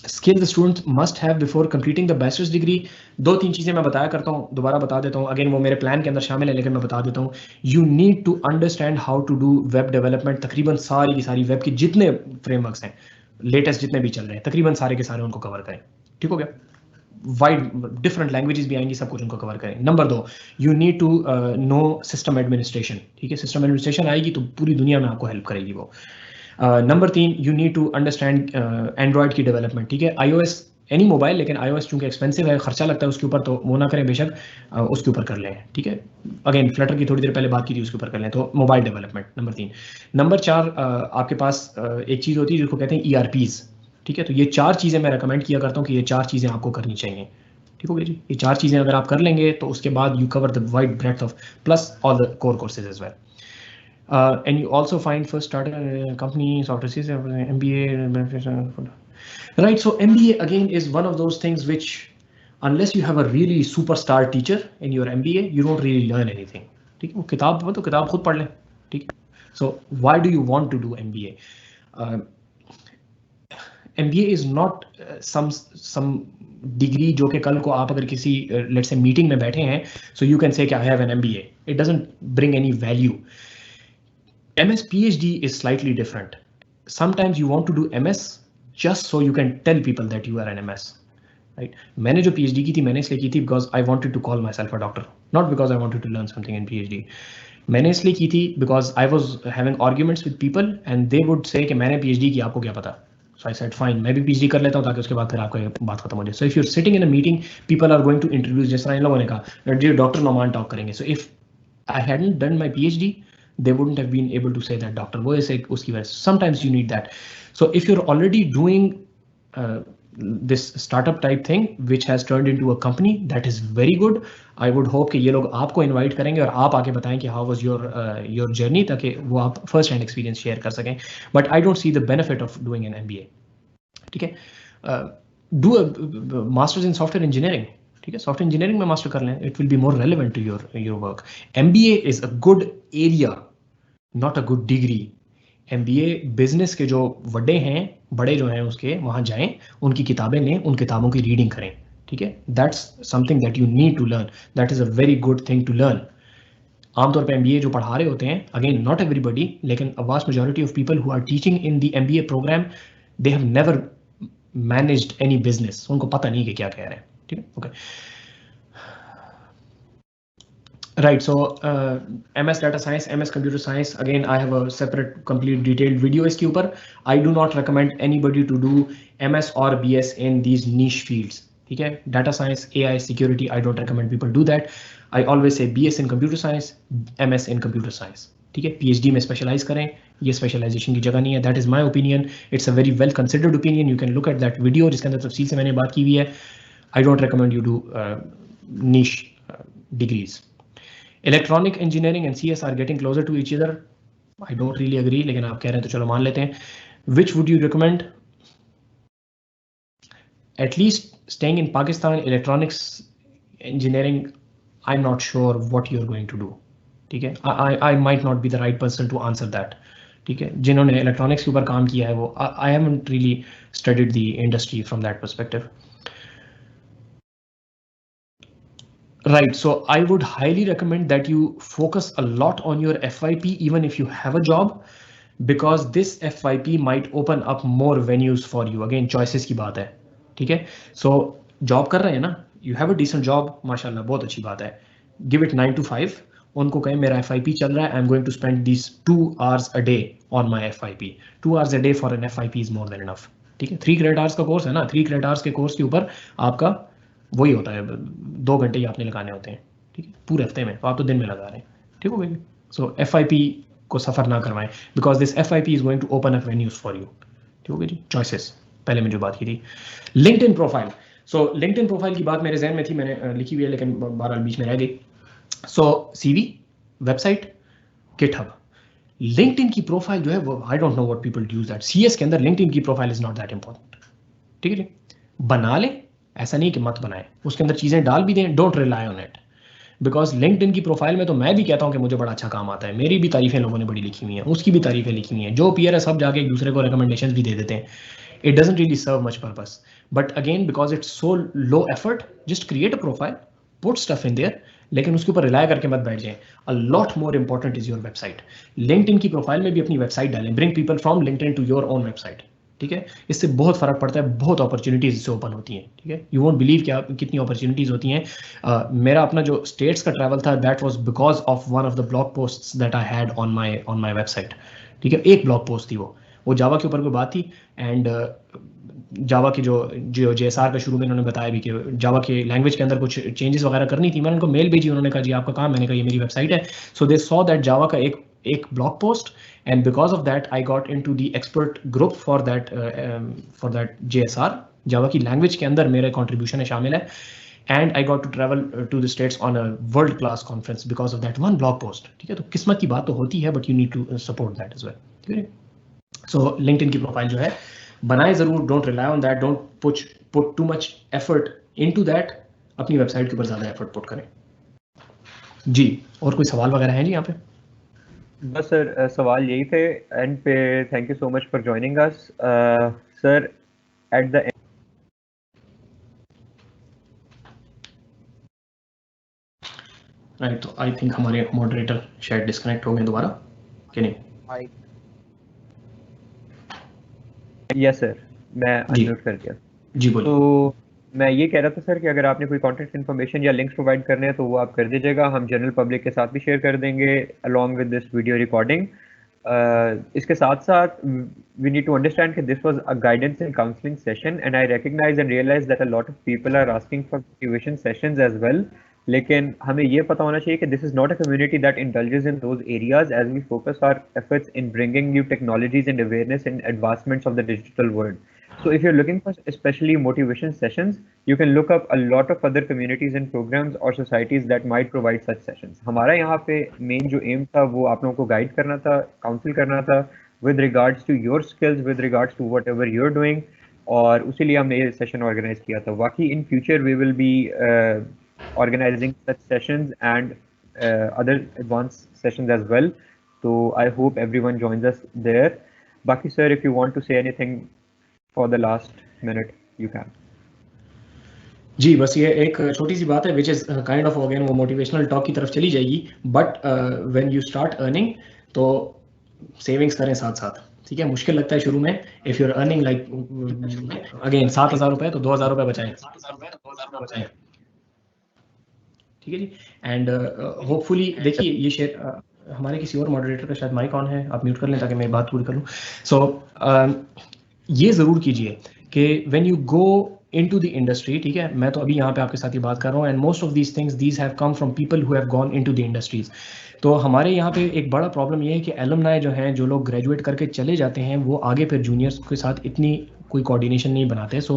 Skill the student must have before completing the bachelors degree. 2-3 चीज़ें मैं बताया करता हूँ, दोबारा बता देता हूँ. अगेन वो मेरे प्लान के अंदर शामिल है, लेकिन मैं बता देता हूँ. You need to understand how to do web development. तकरीबन सारी की सारी वेब की जितने फ्रेमवर्क्स हैं लेटेस्ट जितने भी चल रहे हैं, तकरीबन सारे के सारे उनको कवर करें. ठीक हो गया? वाइड डिफरेंट लैंग्वेजेस भी आएंगी, सब कुछ उनको कवर करें. Number 2, you need to know system administration. ठीक है? सिस्टम एडमिनिस्ट्रेशन आएगी तो पूरी दुनिया में आपको हेल्प करेगी वो. Number 3, you need to understand Android की डेवलपमेंट. ठीक है? iOS एनी मोबाइल, लेकिन iOS चूंकि एक्सपेंसिव है, खर्चा लगता है उसके ऊपर, तो वो ना करें बेशक, उसके ऊपर कर लें, ठीक है। अगेन फ्लटर की थोड़ी देर पहले बात की थी, उसके ऊपर कर लें। तो मोबाइल डेवलपमेंट नंबर 3। नंबर 4, आपके पास एक चीज़ होती है जिसको कहते हैं ERPs, ठीक है। तो ये 4 चीज़ें मैं रिकमेंड किया करता हूँ कि ये 4 चीज़ें आपको करनी चाहिए, ठीक हो गया जी। ये 4 चीज़ें अगर आप कर लेंगे तो उसके बाद you cover the wide breadth of plus all the core courses as well. And you also find first starter company software system, MBA, right? So MBA again is one of those things which, unless you have a really superstar teacher in your MBA, you don't really learn anything. ठीक है, वो किताब तो किताब खुद पढ़ लें, ठीक है। So why do you want to do MBA? MBA is not some degree जो कि कल को आप अगर किसी let's say मीटिंग में बैठे हैं, so you can say कि I have an MBA. It doesn't bring any value. MS PhD is slightly different. Sometimes you want to do MS just so you can tell people that you are an MS, right? मैंने जो PhD की थी मैंने इसलिए की थी because I wanted to call myself a doctor, not because I wanted to learn something in PhD. मैंने इसलिए की थी because I was having arguments with people and they would say कि मैंने PhD की, आपको क्या पता? So I said fine, मैं भी PhD कर लेता हूँ ताकि उसके बाद फिर आपका बात खत्म हो जाए. So if you're sitting in a meeting, people are going to introduce, जिस तरह इन लोगों ने कहा डॉक्टर नोमान टॉक करेंगे. So if I hadn't done my PhD, they wouldn't have been able to say that doctor वो ऐसे उसकी वजह से. Sometimes you need that. So if you're already doing this startup type thing which has turned into a company, that is very good. I would hope कि ये लोग आपको invite करेंगे और आप आके बताएं कि how was your journey, ताकि वो आप first hand experience share कर सकें. But I don't see the benefit of doing an MBA. ठीक है, do a masters in software engineering. ठीक है, सॉफ्टवेयर इंजीनियरिंग में मास्टर कर लें, it will be more relevant to your work. MBA is a good area, not a good degree. MBA business के जो बड़े हैं, बड़े जो हैं उसके वहाँ जाएं, उनकी किताबें लें, उन किताबों की रीडिंग करें, ठीक है. That's something that you need to learn, that is a very good thing to learn. आमतौर पर MBA जो पढ़ा रहे होते हैं, अगेन नॉट एवरीबडी, लेकिन a vast majority of people who are teaching in the MBA program, they have never managed any business. उनको पता नहीं कि क्या कह रहे हैं, ठीक है. Okay, right. So MS data science, MS computer science, again I have a separate complete detailed video इसके ऊपर. I do not recommend anybody to do MS or BS in these niche fields, ठीक है. Data science, AI, security, I don't recommend people do that. I always say BS in computer science, MS in computer science, ठीक है. PhD में specialize करें, ये specialization की जगह नहीं है. That is my opinion. It's a very well considered opinion. You can look at that video जिसके अंदर तफसील से मैंने बात की हुई है. I don't recommend you do niche degrees. Electronic engineering and CS are getting closer to each other. I don't really agree, लेकिन आप कह रहे हैं तो चलो मान लेते हैं. Which would you recommend? At least staying in Pakistan, electronics engineering, I'm not sure what you're going to do. ठीक है, I might not be the right person to answer that. ठीक है, जिन्होंने electronics के ऊपर काम किया है वो, I haven't really studied the industry from that perspective. Right, so I would highly recommend that you focus a lot on your FYP even if you have a job, because this FYP might open up more venues for you. Again, choices की बात है, ठीक है. So job कर रहे हैं ना, you have a decent job, माशाल्लाह बहुत अच्छी बात है. Give it 9 to 5. उनको कहें मेरा FYP चल रहा है, I'm going to spend these 2 hours a day on my FYP. 2 hours a day for an FYP is more than enough. ठीक है, 3 credit hours का कोर्स है ना, 3 credit hours के कोर्स के ऊपर आपका वही होता है, 2 घंटे ही आपने लगाने होते हैं, ठीक है, पूरे हफ्ते में. तो आप तो दिन में लगा रहे हैं, ठीक हो गई. सो FYP को सफ़र ना करवाएं, because this FYP is going to open up venues for you, ठीक हो गई जी. चॉइसेस पहले मैं जो बात की थी. LinkedIn profile. So LinkedIn profile की बात मेरे जहन में थी, मैंने लिखी हुई है लेकिन बहरहाल बीच में रह गई. सो CV, वेबसाइट, GitHub. LinkedIn की प्रोफाइल जो है वो, आई don't know what people use that. CS के अंदर LinkedIn की profile is not that important, ठीक है जी. बना लें, ऐसा नहीं कि मत बनाएं, उसके अंदर चीज़ें डाल भी दें. Don't rely on it, because LinkedIn की प्रोफाइल में तो मैं भी कहता हूं कि मुझे बड़ा अच्छा काम आता है. मेरी भी तारीफें लोगों ने बड़ी लिखी हुई हैं, उसकी भी तारीफें लिखी हुई हैं. जो पीयर है सब जाके एक दूसरे को रिकमेंडेशन भी दे देते हैं. It doesn't really serve much purpose. But again because it's so low effort, just create a profile, put stuff in there, लेकिन उसके ऊपर रिलाई करके मत बैठ जाएं. A lot more important is your website. LinkedIn की प्रोफाइल में भी अपनी वेबसाइट डालें. Bring people from LinkedIn to your own website, ठीक है. इससे बहुत फर्क पड़ता है, बहुत अपॉर्चुनिटीज इससे ओपन होती हैं, ठीक है. यू वोंट बिलीव क्या कितनी अपॉर्चुनिटीज होती हैं. मेरा अपना जो स्टेट्स का ट्रैवल था, that was because of one of the blog posts that I had on my website, ठीक है. एक ब्लॉग पोस्ट थी वो जावा के ऊपर कोई बात थी, एंड जावा की जो JSR का शुरू में उन्होंने बताया भी कि जावा के लैंग्वेज के अंदर कुछ चेंजेस वगैरह करनी थी। मैंने उनको मेल भेजी, उन्होंने कहा जी आपका काम, मैंने कहा ये मेरी वेबसाइट है। सो दे सॉ दैट जावा का एक blog post, and because of that I got into the expert group for that JSR। जावा की लैंग्वेज के अंदर मेरे कॉन्ट्रीब्यूशन है शामिल है, and I got to travel to the States on a world class conference because of that one blog post। ठीक है, तो किस्मत की बात तो होती है, but you need to support that as well। ठीक है, so LinkedIn की प्रोफाइल जो है बनाए जरूर, don't rely on that, don't put too much effort into that। अपनी वेबसाइट के ऊपर ज्यादा एफर्ट पुट करें जी। और कोई सवाल वगैरह है जी यहाँ पे? बस सर सवाल यही थे एंड पे। Thank you so much for joining us sir at the right. तो आई थिंक हमारे मॉडरेटर शायद डिस्कनेक्ट हो गए दोबारा कि नहीं? यस सर, मैं अनम्यूट कर दिया जी। बोलिए। तो मैं ये कह रहा था सर कि अगर आपने कोई कॉन्टेक्ट इन्फॉर्मेशन या लिंक्स प्रोवाइड करने हैं तो वो आप कर दीजिएगा, हम जनरल पब्लिक के साथ भी शेयर कर देंगे along with this video recording. इसके साथ साथ वी नीड टू अंडरस्टैंड कि this was a guidance and counselling session and I recognise and realise that a lot of people are asking for motivation sessions as well. लेकिन हमें ये पता होना चाहिए कि this is not a community that indulges in those areas as we focus our efforts in bringing new technologies and awareness and advancements of the digital world. So if you're looking for especially motivation sessions, you can look up a lot of other communities and programs or societies that might provide such sessions. हमारा यहाँ पे main जो aim था वो आप लोगों को guide करना था, counsel करना था with regards to your skills, with regards to whatever you're doing, और उसी लिए हमने ये session organize किया था। बाकी in future we will be organizing such sessions and other advanced sessions as well. So I hope everyone joins us there. Baki sir, if you want to say anything for the last minute, you can. जी बस ये एक छोटी सी बात है which is kind of again वो motivational talk की तरफ चली जाएगी, but when you start earning तो सेविंग्स करें साथ साथ। ठीक है, मुश्किल लगता है शुरू में। If you are earning like again 7,000 रुपए तो 2,000 रुपए बचाएं। ठीक है जी। एंड होपफुली देखिए ये शेयर हमारे किसी और मॉडरेटर का शायद माइक ऑन है, आप म्यूट कर लें ताकि मैं बात पूरी कर लूँ। सो ये ज़रूर कीजिए कि when you go into the industry, ठीक है, मैं तो अभी यहाँ पे आपके साथ ही बात कर रहा हूँ, and most of these things these have come from people who have gone into the industries. तो हमारे यहाँ पे एक बड़ा प्रॉब्लम ये है कि एलुमनाई जो हैं, जो लोग ग्रेजुएट करके चले जाते हैं, वो आगे फिर जूनियर्स के साथ इतनी कोई कोऑर्डिनेशन नहीं बनाते। So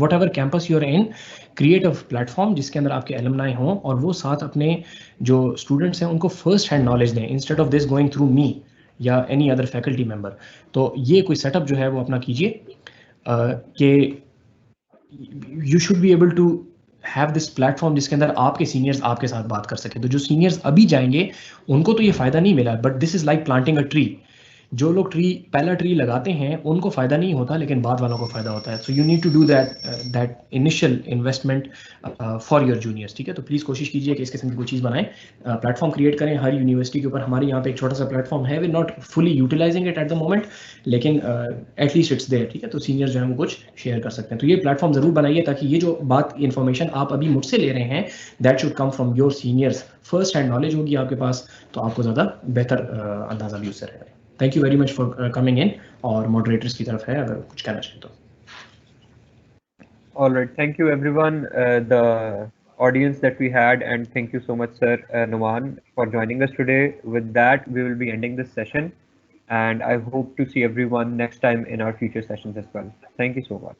what ever campus you're in, create a platform जिसके अंदर आपके एलुमनाई हों और वो साथ अपने जो स्टूडेंट्स हैं उनको फर्स्ट हैंड नॉलेज दें, instead of this going through me या एनी अदर फैकल्टी मेंबर। तो ये कोई सेटअप जो है वो अपना कीजिए कि you should be able to have this platform जिसके अंदर आपके सीनियर्स आपके साथ बात कर सके। तो जो सीनियर्स अभी जाएंगे उनको तो ये फायदा नहीं मिला, but this is like planting a tree. जो लोग पहला ट्री लगाते हैं उनको फायदा नहीं होता, लेकिन बाद वालों को फायदा होता है। So you need to do that initial investment for your juniors. ठीक है, तो प्लीज़ कोशिश कीजिए कि इस किस्म की कोई चीज़ बनाएं, प्लेटफॉर्म क्रिएट करें हर यूनिवर्सिटी के ऊपर। हमारे यहाँ पे एक छोटा सा प्लेटफॉर्म है, we not fully utilising it at the moment, लेकिन एटलीस्ट इट्स देयर। ठीक है, तो सीनियर्स जो है वो कुछ शेयर कर सकते हैं। तो ये प्लेटफॉर्म जरूर बनाइए ताकि ये जो बात इन्फॉर्मेशन आप अभी मुझसे ले रहे हैं that should come from your seniors. First hand knowledge होगी आपके पास तो आपको ज़्यादा बेहतर अंदाजा भी उससे रहेगा। Thank you very much for coming in. और मॉडरेटर्स की तरफ है अगर कुछ कहना चाहिए तो। All right, thank you everyone, the audience that we had, and thank you so much sir Numan for joining us today. With that we will be ending this session and I hope to see everyone next time in our future sessions as well. Thank you so much.